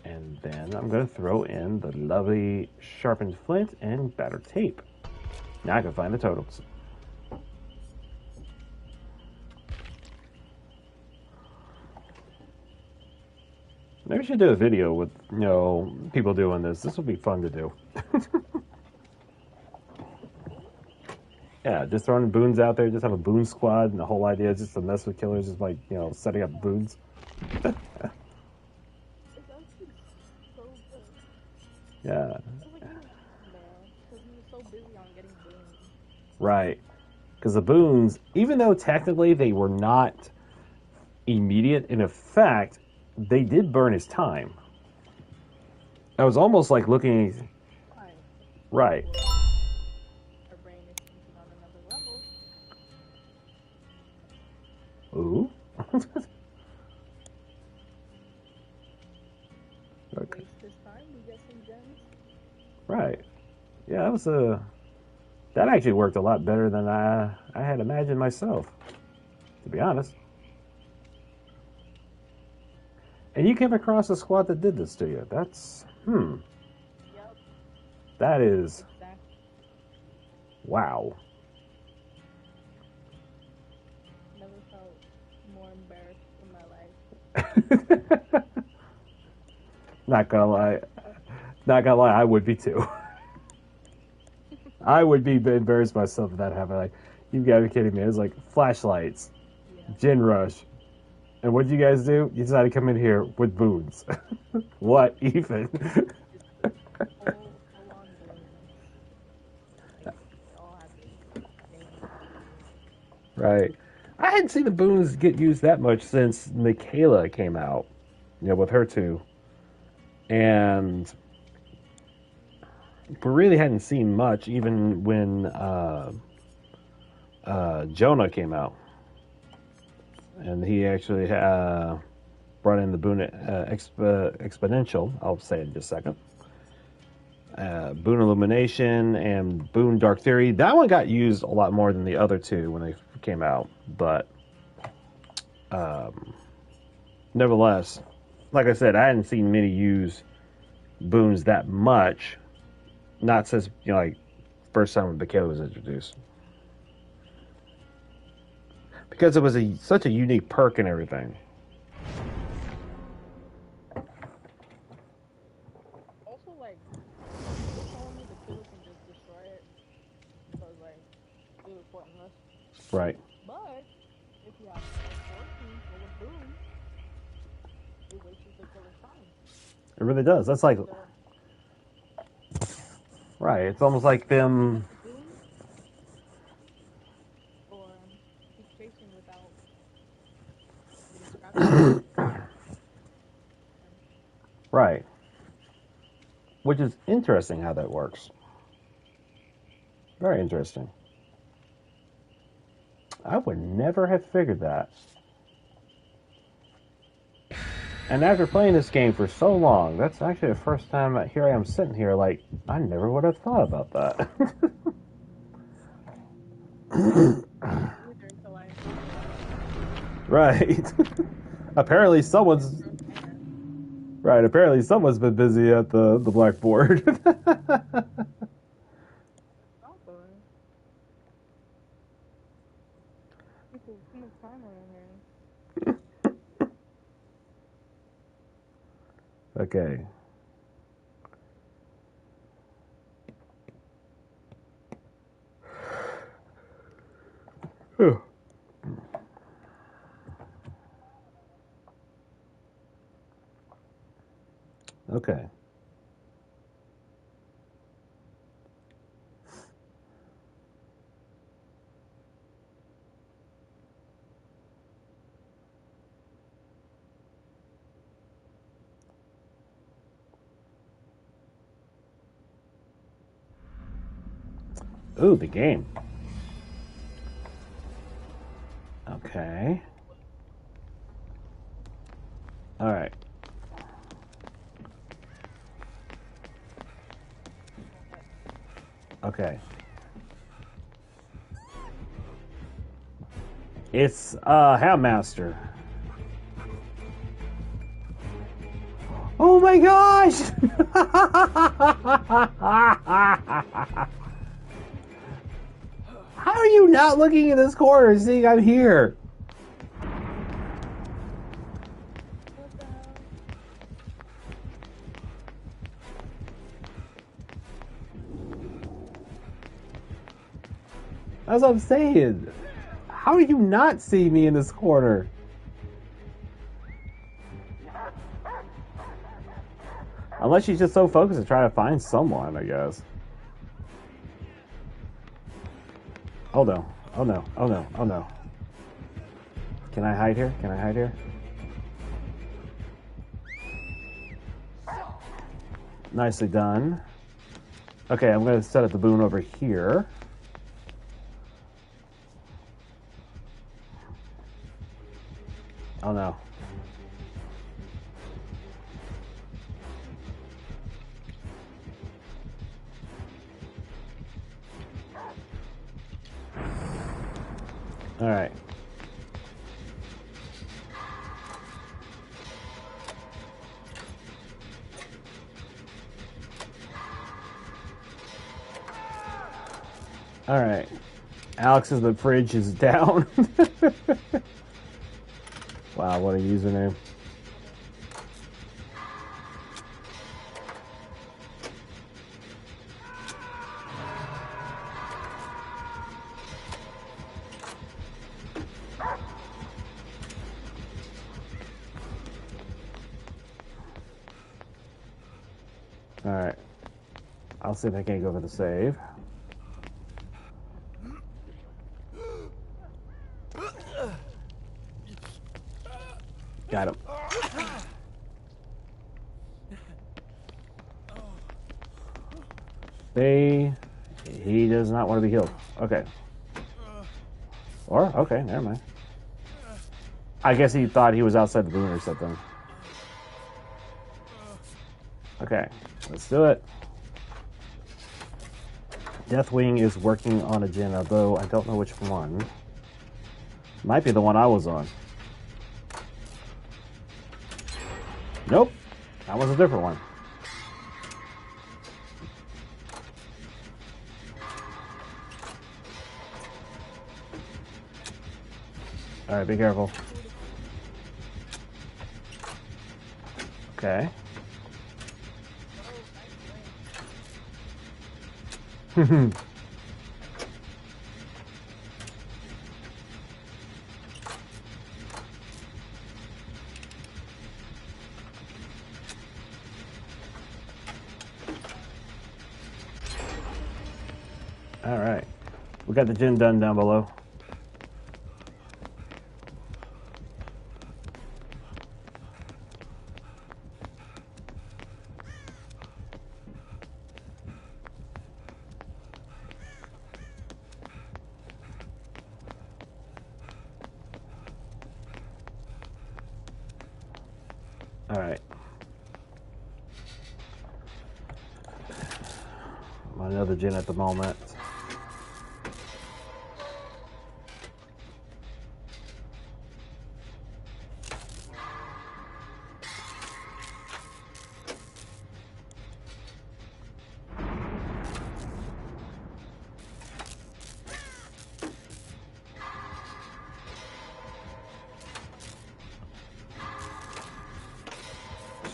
And then I'm going to throw in the lovely sharpened flint and battered tape. Now I can find the totals. Maybe we should do a video with, people doing this. This would be fun to do. Yeah, just throwing boons out there. Just have a boon squad, and the whole idea is just to mess with killers, just like, setting up boons. It's actually so good. Yeah, It's like he was man, because he was so busy on getting boons. right. Because the boons, even though technically they were not immediate in effect, they did burn his time. I was almost like looking. Fine. Right. Our brain is thinking on another level. Ooh. Okay. Waste his time, we get some gems. Right. Yeah, that was a. That actually worked a lot better than I had imagined myself, to be honest. And you came across a squad that did this to you. That's Yep, that is exactly. wow. Never felt more embarrassed in my life. Not gonna lie. Not gonna lie, I would be too. I would be embarrassed myself if that happened. Like, you gotta be kidding me. It was like flashlights, Yeah. gin rush. And what did you guys do? You decided to come in here with boons. What even? Full on boons. Like, they all have the same value. Right. I hadn't seen the boons get used that much since Michaela came out, with her too. And we really hadn't seen much even when Jonah came out. And he actually brought in the boon exponential. I'll say it in just a second. Boon Illumination and Boon Dark Theory. That one got used a lot more than the other two when they came out. But nevertheless, like I said, I hadn't seen many use boons that much. Not since, like, first time when Michaela was introduced. Because it was such a unique perk and everything. Also, like, you're telling me the killer can just destroy it because, like, it was pointless. Right. But if you have a 14 full of boons, it wastes the killer's time. It really does. That's like, right. It's almost like them. Boons, or keep chasing without getting scrapped. Right. Which is interesting how that works. Very interesting. I would never have figured that. And after playing this game for so long, that's actually the first time here I am sitting here like, I never would have thought about that. Right. Apparently someone's been busy at the blackboard. People, too much time around here. Okay. Okay. Ooh, the game. Okay. All right. Okay. It's Houndmaster. Oh my gosh! How are you not looking in this corner and seeing I'm here? What the hell? That's what I'm saying. How do you not see me in this corner? Unless she's just so focused to try to find someone, I guess. Oh no. Oh no. Oh no. Oh no. Can I hide here? Can I hide here? Nicely done. Okay, I'm going to set up the boon over here. Oh no. All right. All right. Alex's the fridge is down. Wow, what a username. All right. I'll see if I can't go for the save. Got him. He does not want to be healed. Okay. Or, okay, never mind. I guess he thought he was outside the boon or something. Okay, let's do it. Deathwing is working on a gen, although I don't know which one. Might be the one I was on. Nope, that was a different one. All right, be careful. Okay. All right, we got the gin done down below. All right. Another gin at the moment.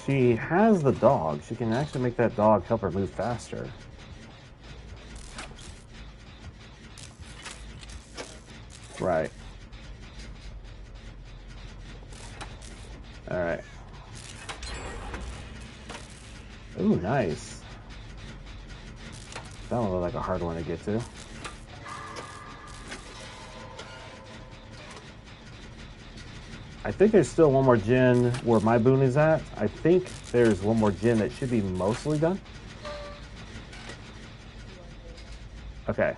She has the dog. She can actually make that dog help her move faster. Right. All right. Ooh, nice. That one looked like a hard one to get to. I think there's still one more gen where my boon is at. I think there's one more gen that should be mostly done. Okay.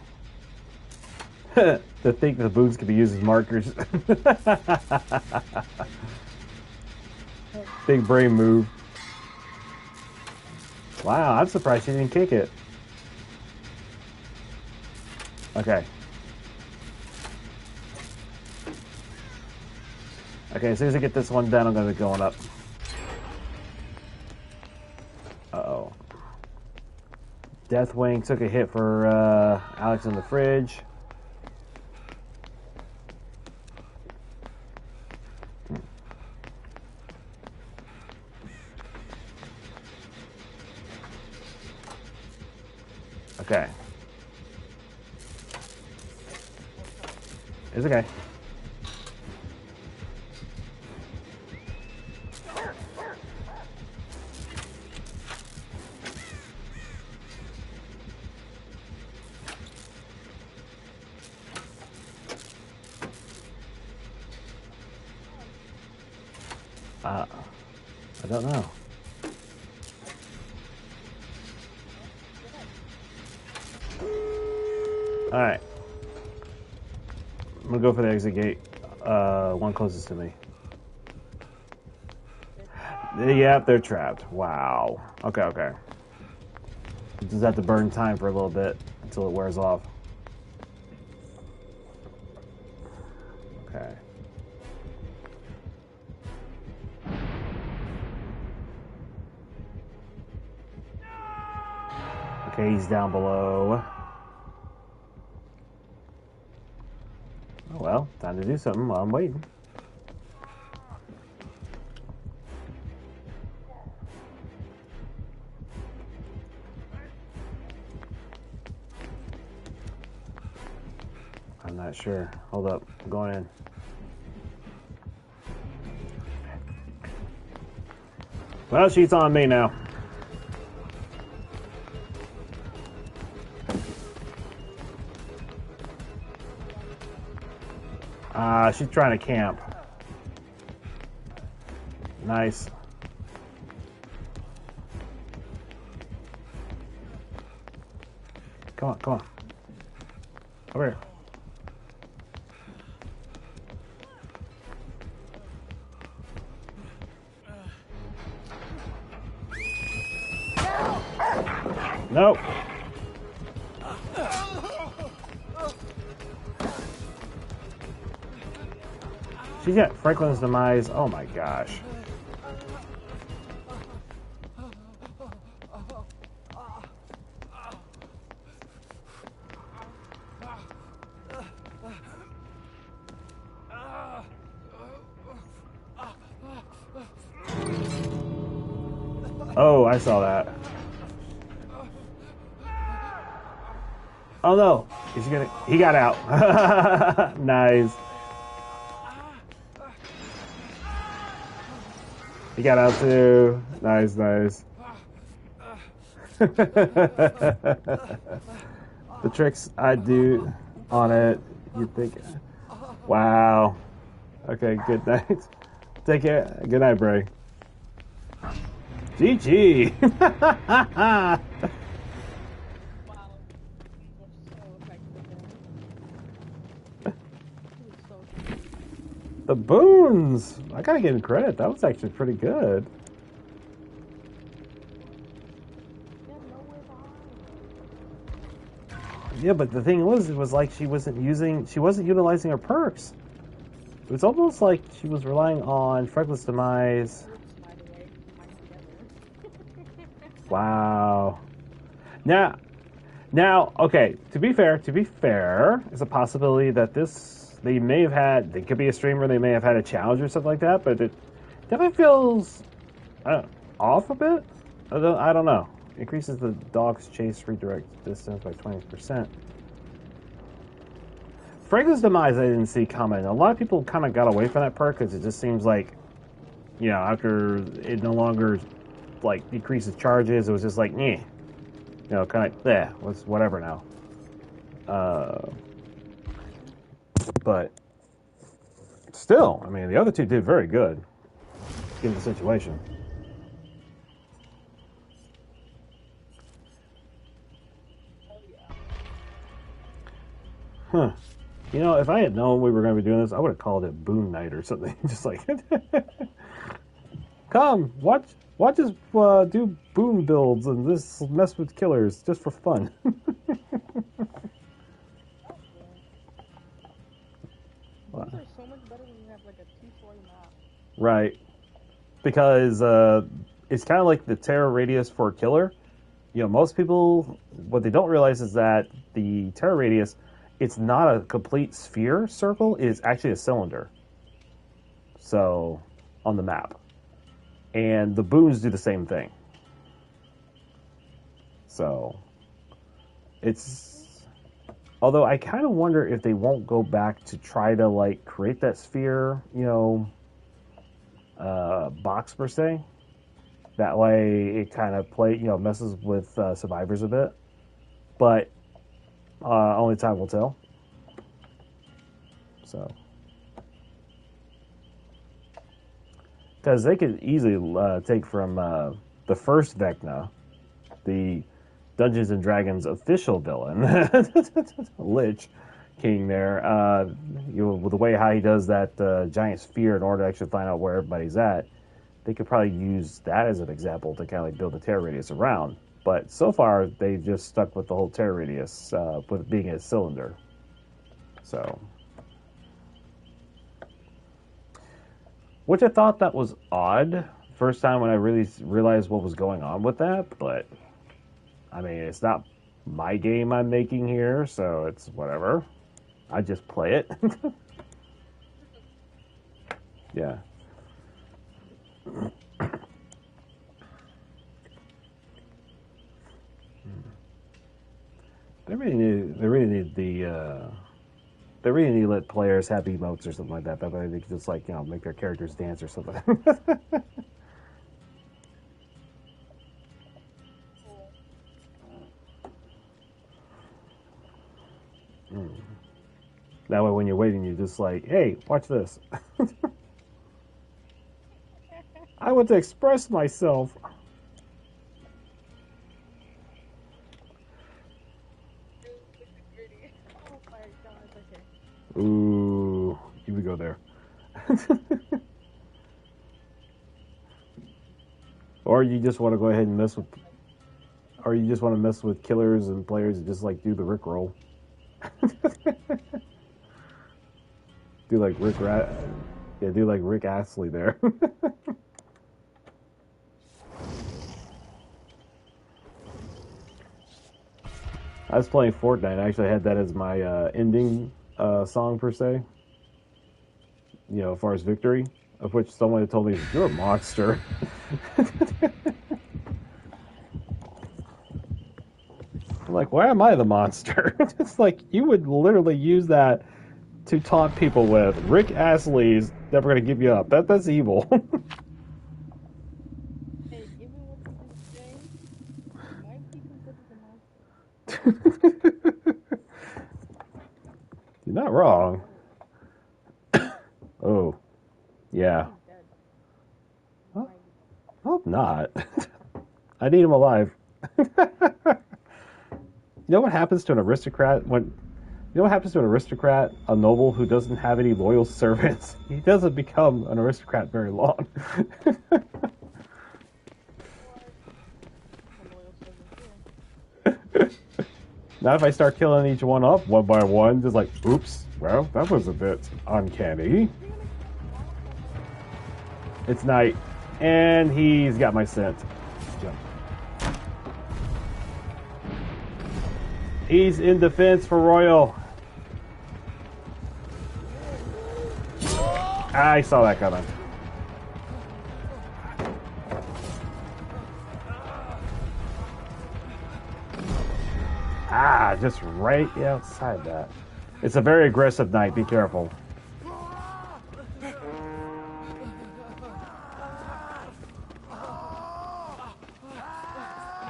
To think the boons could be used as markers. Big brain move. Wow, I'm surprised she didn't kick it. Okay. Okay, as soon as I get this one done, I'm going to be going up. Uh-oh. Deathwing took a hit for Alex in the fridge. Okay. It's okay. I don't know. Alright. I'm gonna go for the exit gate. One closest to me. Yep, they're trapped. Wow. Okay, okay. You just have to burn time for a little bit until it wears off. Okay. Okay, he's down below. Oh well, time to do something while I'm waiting. I'm not sure. Hold up. I'm going in. Well, she's on me now. She's trying to camp. Nice. Come on, come on. Over here. Nope. She's got Franklin's demise. Oh my gosh. Oh, I saw that. Oh no. He got out. Nice. He got out too. Nice, nice. The tricks I do on it, you think. Wow. Okay, good night. Take care. Good night, Bray. GG. Wow. The boons. I gotta give him credit. That was actually pretty good. Yeah, but the thing was, it was like she wasn't utilizing her perks. It was almost like she was relying on Franklin's demise. Wow. Now, okay. To be fair, it's a possibility that they could be a streamer. They may have had a challenge or something like that. But it definitely feels off a bit. I don't know. Increases the dog's chase redirect distance by 20%. Franklin's demise, I didn't see coming. A lot of people kind of got away from that perk because it just seems like, after it no longer like decreases charges, it was just like, kind of was whatever now. But still, I mean, the other two did very good given the situation. Huh. If I had known we were going to be doing this, I would have called it Boon Night or something. Just like, come, watch us do boon builds and this mess with killers just for fun. Wow. These are so much better when you have like a two-story map. Right. Because it's kind of like the terror radius for a killer. Most people, what they don't realize is that the terror radius, it's not a complete sphere circle, it's actually a cylinder. So, on the map. And the boons do the same thing. So, although I kind of wonder if they won't go back to try to, like, create that sphere, box per se. That way it kind of messes with survivors a bit. But only time will tell. So. Because they could easily take from the first Vecna, the Dungeons and Dragons official villain, Lich King there. With the way how he does that giant sphere in order to actually find out where everybody's at, they could probably use that as an example to kind of like build a terror radius around. But so far, they just stuck with the whole terror radius, with it being a cylinder. So, which I thought that was odd first time when I really realized what was going on with that. But I mean, it's not my game I'm making here, so it's whatever. I just play it. Yeah. They really need to let players have emotes or something like that. That way they can just like, make their characters dance or something. That way when you're waiting, you're just like, hey, watch this. I want to express myself. Oh my god, okay. Ooh, you would go there. Or you just want to go ahead and mess with, or you just want to mess with killers and players and just like do the Rickroll. Do like do like Rick Astley there. I was playing Fortnite. I actually had that as my ending song per se. As far as victory, of which someone had told me, "You're a monster." I'm like, why am I the monster? It's like you would literally use that to taunt people with. Rick Astley's never gonna give you up. That's evil. Hey, given what you just saying, might be considered a monster. You're not wrong. Oh, yeah. He's dead. Huh? Hope not. I need him alive. You know what happens to an aristocrat a noble who doesn't have any loyal servants? He doesn't become an aristocrat very long. Not if I start killing each one up one by one, just like, oops, well, that was a bit uncanny. It's night, and he's got my scent. Jump. He's in defense for Royal. I saw that coming. Just right outside that. It's a very aggressive knight. Be careful.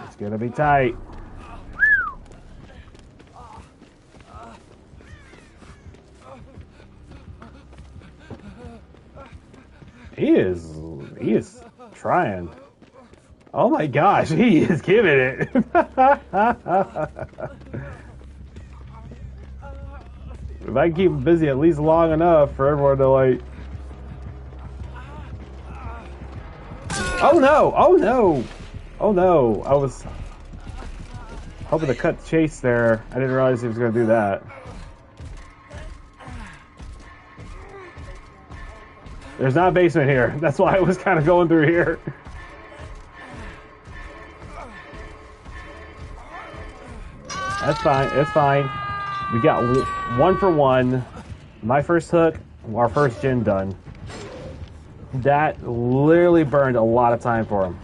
It's gonna be tight. He is trying. Oh my gosh, he is giving it. If I can keep him busy at least long enough for everyone to like... Oh no! Oh no! Oh no! I was hoping to cut chase there. I didn't realize he was going to do that. There's not a basement here. That's why I was kind of going through here. That's fine. It's fine. We got 1 for 1. My first hook, our first gen done. That literally burned a lot of time for him.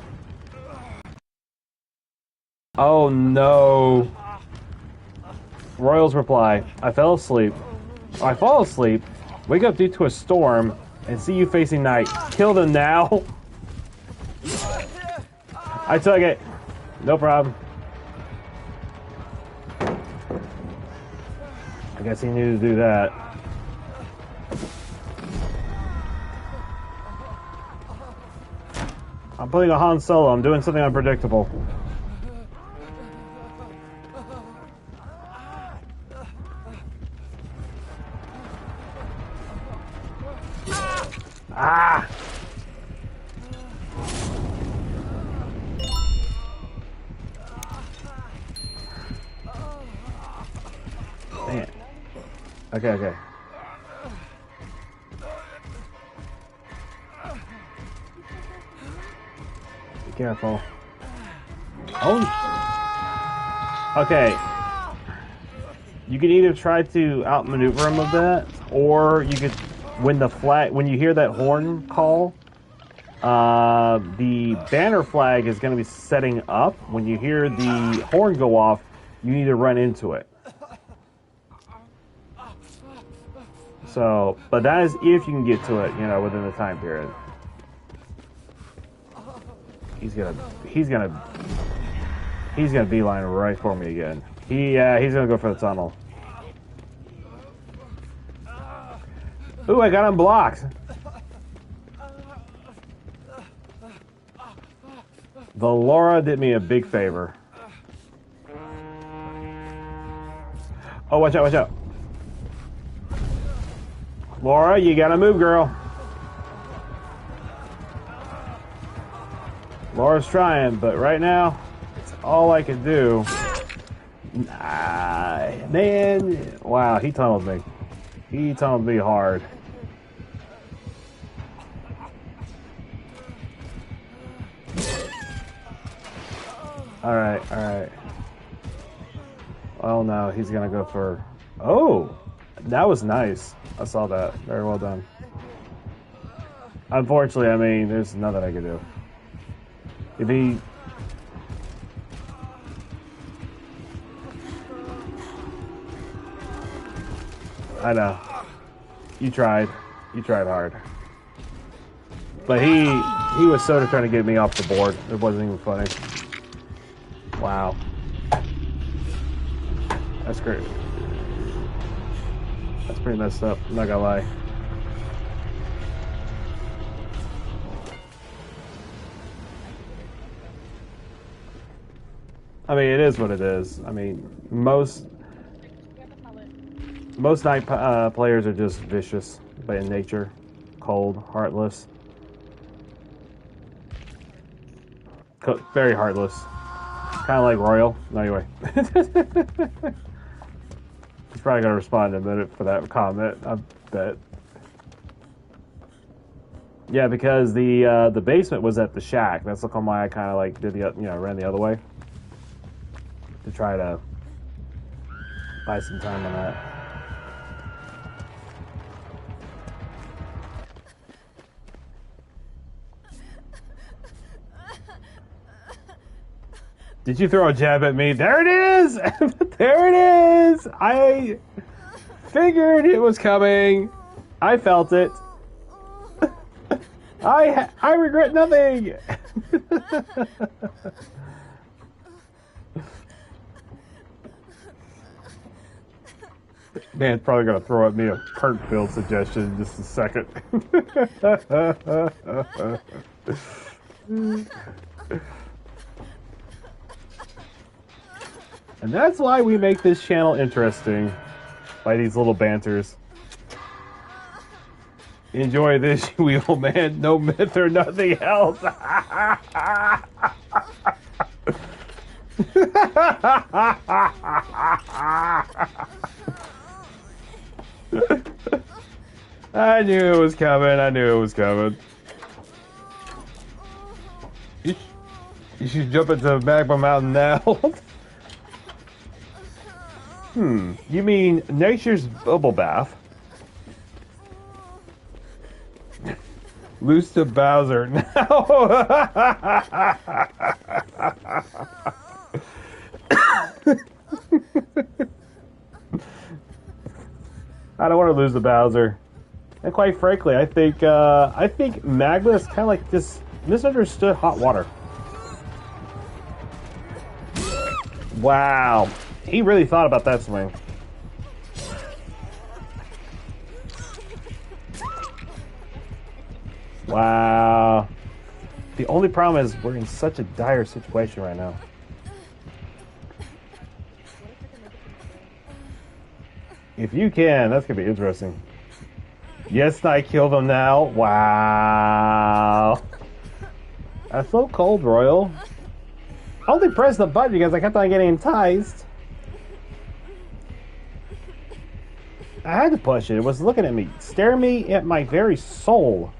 Oh no. Royal's reply. I fell asleep. I fall asleep, wake up due to a storm, and see you facing night. Kill them now. I took it. No problem. I guess he knew to do that. I'm putting a Han Solo. I'm doing something unpredictable. Ah! Man. Okay, okay. Be careful. Oh! Okay. You can either try to outmaneuver him a bit, or you could, when you hear that horn call, the banner flag is going to be setting up. When you hear the horn go off, you need to run into it. So, but that is if you can get to it, you know, within the time period. He's gonna beeline right for me again. He's gonna go for the tunnel. Ooh, I got him blocked. The Laura did me a big favor. Oh, watch out, watch out. Laura, you gotta move, girl. Laura's trying, but right now, it's all I can do. Man, wow, he tunneled me. He tunneled me hard. Alright, alright. Oh no, he's gonna go for... Oh! That was nice. I saw that. Very well done. Unfortunately, I mean, there's nothing I can do. If he... I know. You tried. You tried hard. But he was sort of trying to get me off the board. It wasn't even funny. Wow. That's great. That's pretty messed up, I'm not gonna lie. I mean, it is what it is. I mean, most night players are just vicious by nature. Cold, heartless. Very heartless. Kind of like Royal. No, anyway. He's probably going to respond in a minute for that comment, I bet. Yeah, because the basement was at the shack. That's why I kind of like did ran the other way. To try to buy some time on that. Did you throw a jab at me? There it is! There it is! I figured it was coming. I felt it. I regret nothing. Man's probably gonna throw at me a Kirkfield suggestion in just a second. And that's why we make this channel interesting, by these little banters. Enjoy this, you evil man. No myth or nothing else. I knew it was coming. I knew it was coming. You should jump into Magma Mountain now. You mean nature's bubble bath? Loose to Bowser. No! I don't want to lose to Bowser. And quite frankly, I think Magma is kind of like this misunderstood hot water. Wow. He really thought about that swing. Wow. The only problem is we're in such a dire situation right now. If you can, that's gonna be interesting. Yes, I killed him now. Wow. That's so cold, Royal. I only pressed the button because I kept on getting enticed. I had to push it. It was looking at me, staring me at my very soul.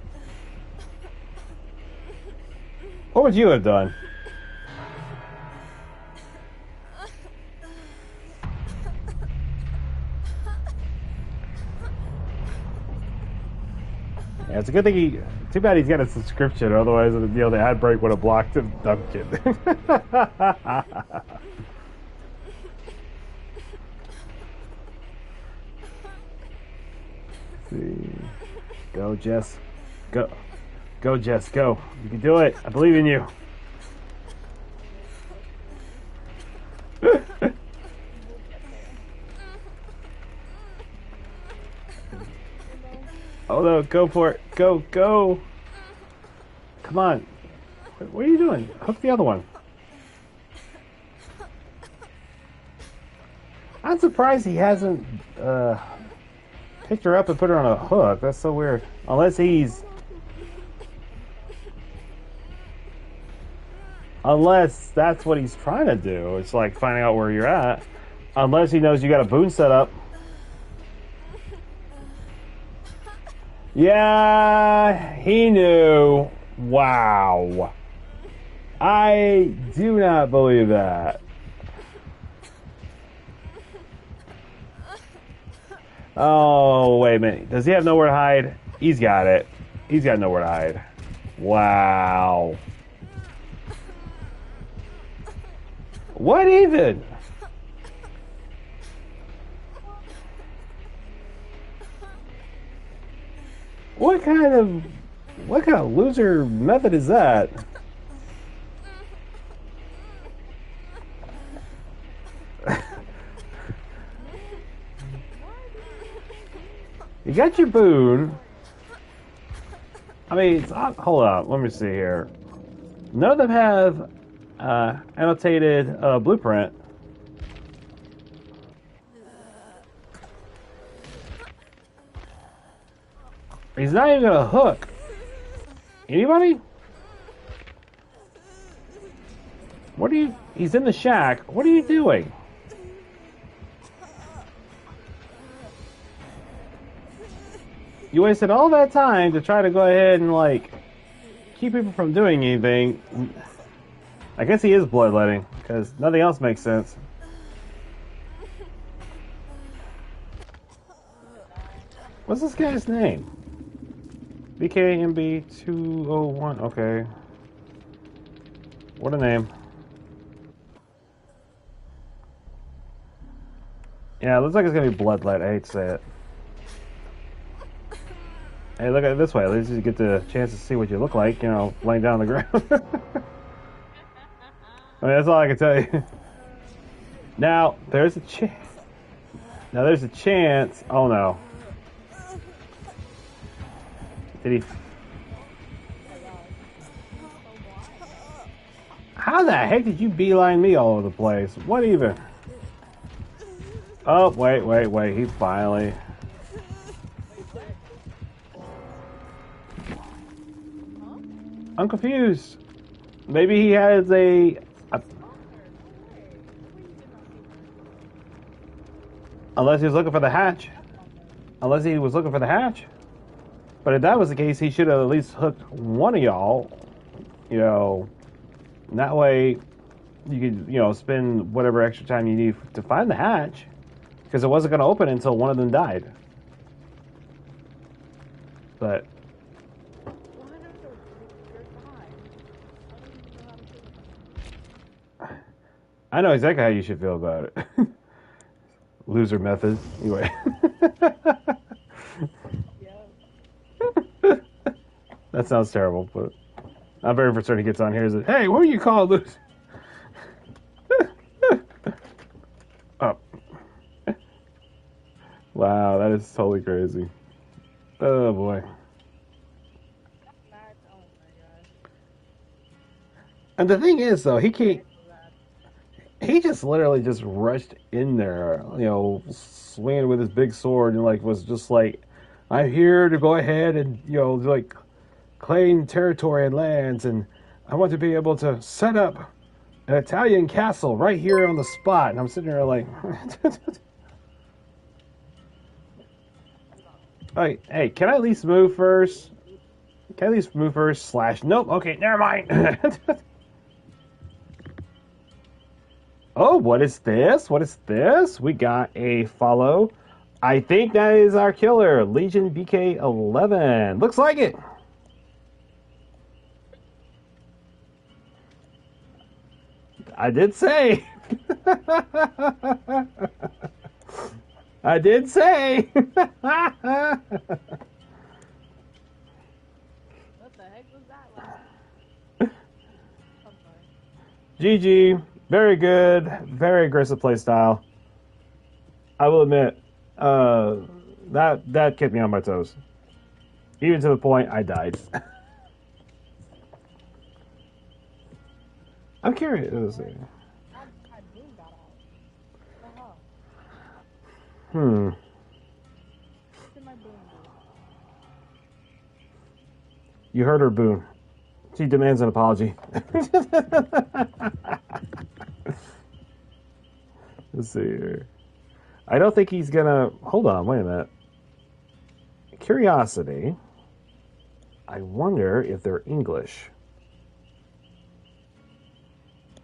What would you have done? Yeah, it's a good thing he. Too bad he's got a subscription, otherwise, the ad break would have blocked him. I'm kidding. See. Go, Jess. Go. Go, Jess. Go. You can do it. I believe in you. Oh no, go for it. Go, go. Come on. What are you doing? Hook the other one. I'm surprised he hasn't picked her up and put her on a hook. That's so weird. Unless that's what he's trying to do. It's like finding out where you're at. Unless he knows you got a boon set up. Yeah, he knew. Wow. I do not believe that. Oh, wait a minute. Does he have nowhere to hide? He's got it. He's got nowhere to hide. Wow. What even? What kind of loser method is that? You got your boon. I mean, it's not, hold on. Let me see here. None of them have annotated blueprint. He's not even gonna hook. Anybody? What are you? He's in the shack. What are you doing? You wasted all that time to try to go ahead and, like, keep people from doing anything. I guess he is bloodletting, because nothing else makes sense. What's this guy's name? BKMB201, okay. What a name. Yeah, it looks like it's gonna be bloodlet. I hate to say it. Hey, look at it this way. At least you get the chance to see what you look like, you know, laying down on the ground. I mean, that's all I can tell you. Now, there's a chance. Now, there's a chance. Oh, no. Did he... How the heck did you beeline me all over the place? What even? Oh, wait. He finally... I'm confused. Maybe he has a... Unless he was looking for the hatch. Unless he was looking for the hatch. But if that was the case, he should have at least hooked one of y'all. You know, and that way you could, you know, spend whatever extra time you need to find the hatch. Because it wasn't going to open until one of them died. But... I know exactly how you should feel about it. Loser method. Anyway. That sounds terrible, but I'm very for certain he gets on here and says, hey, what do you call this? Oh. Wow, that is totally crazy. Oh, boy. And the thing is, though, he can't. That. He just literally just rushed in there, swinging with his big sword, and like was just like, "I'm here to go ahead and like claim territory and lands, and I want to be able to set up an Italian castle right here on the spot." And I'm sitting there like, "Hey, hey, can I at least move first? Can I at least move first?" Slash, nope. Okay, never mind. Oh, what is this? What is this? We got a follow. I think that is our killer, Legion BK11. Looks like it. I did say. I did say. What the heck was that? I'm sorry. GG. Very good. Very aggressive playstyle. I will admit, that kept me on my toes. Even to the point I died. I'm curious. My boom got out. What the hell? Hmm. What did my boom do? You heard her, Boone. She demands an apology. Let's see here. I don't think he's gonna. Hold on, wait a minute. Curiosity. I wonder if they're English.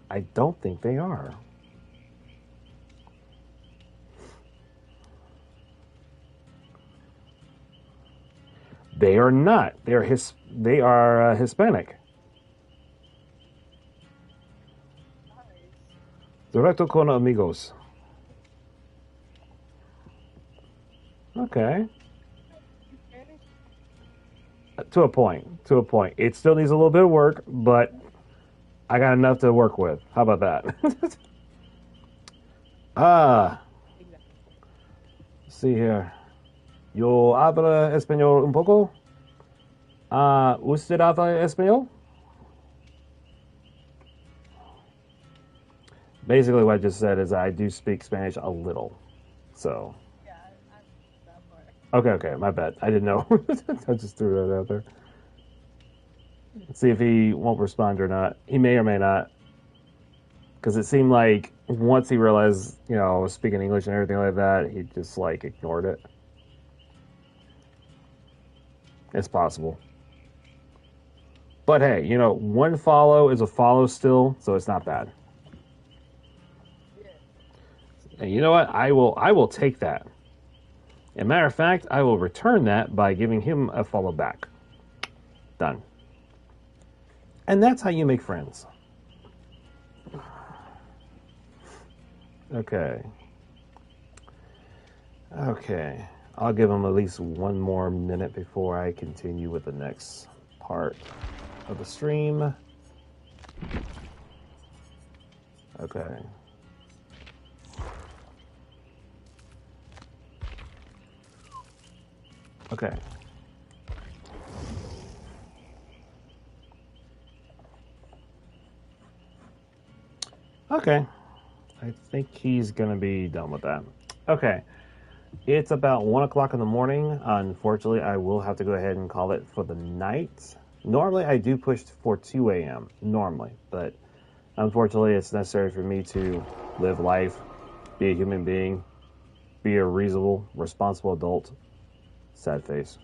I don't think they are. They are not. They are Hispanic. Directo con amigos. Okay. To a point. To a point. It still needs a little bit of work, but I got enough to work with. How about that? Let's see here. Yo habla español un poco. ¿Usted habla español? Basically, what I just said is I do speak Spanish a little. So. Yeah, that part. Okay, my bad. I didn't know. I just threw that out there. Let's see if he won't respond or not. He may or may not. Because it seemed like once he realized, I was speaking English and everything like that, he just, ignored it. It's possible. But hey, one follow is a follow still, so it's not bad. And you know what? I will take that. As a matter of fact, I will return that by giving him a follow back. Done. And that's how you make friends. Okay. I'll give him at least one more minute before I continue with the next part of the stream. Okay. Okay. Okay. I think he's going to be done with that. Okay. It's about 1 o'clock in the morning. Unfortunately, I will have to go ahead and call it for the night. Normally, I do push for 2 a.m. Normally, but unfortunately, it's necessary for me to live life, be a human being, be a reasonable, responsible adult. Sad face.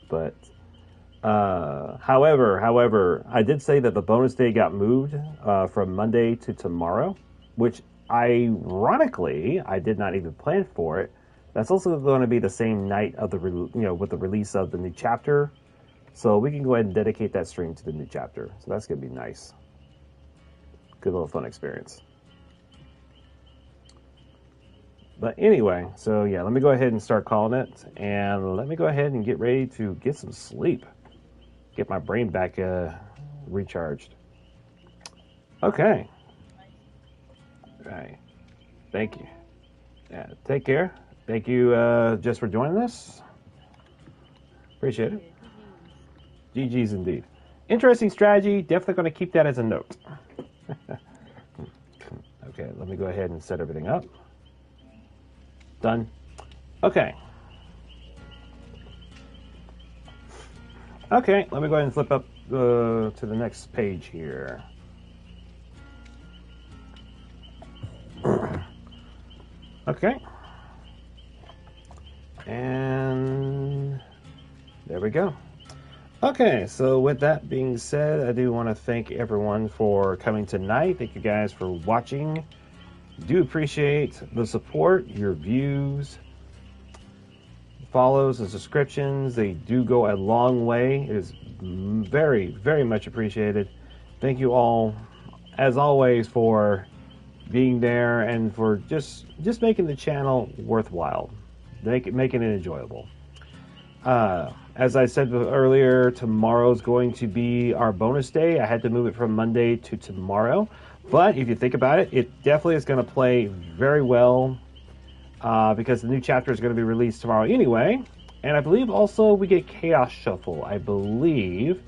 But, however, I did say that the bonus day got moved from Monday to tomorrow, which ironically, I did not even plan for it. That's also going to be the same night of the with the release of the new chapter, so we can go ahead and dedicate that stream to the new chapter. So that's going to be nice. Good little fun experience. But anyway, so yeah, let me go ahead and start calling it, and let me go ahead and get ready to get some sleep, get my brain back recharged. Okay. All right. Thank you. Yeah, take care. Thank you just for joining us. Appreciate it. GG's indeed. interesting strategy. Definitely going to keep that as a note. Okay, let me go ahead and set everything up. Done. Okay. Okay, let me go ahead and flip up to the next page here. Okay. And there we go. Okay, so with that being said, I do want to thank everyone for coming tonight. Thank you guys for watching. Do appreciate the support, your views, follows, and subscriptions. They do go a long way. It is very, very much appreciated. Thank you all, as always, for being there and for just making the channel worthwhile, making it enjoyable. As I said earlier, tomorrow's going to be our bonus day. I had to move it from Monday to tomorrow, but if you think about it, it definitely is going to play very well because the new chapter is going to be released tomorrow anyway. And I believe also we get Chaos Shuffle. I believe,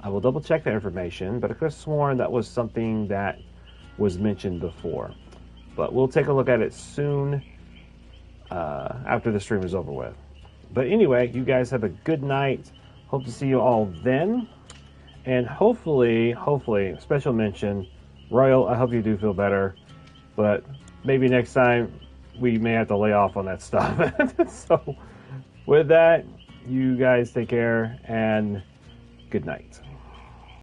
I will double check that information, but I could have sworn that was something that was mentioned before. But we'll take a look at it soon after the stream is over with. But anyway, you guys have a good night. Hope to see you all then. And hopefully, special mention, Royal, I hope you do feel better. But maybe next time we may have to lay off on that stuff. So with that, you guys take care and good night.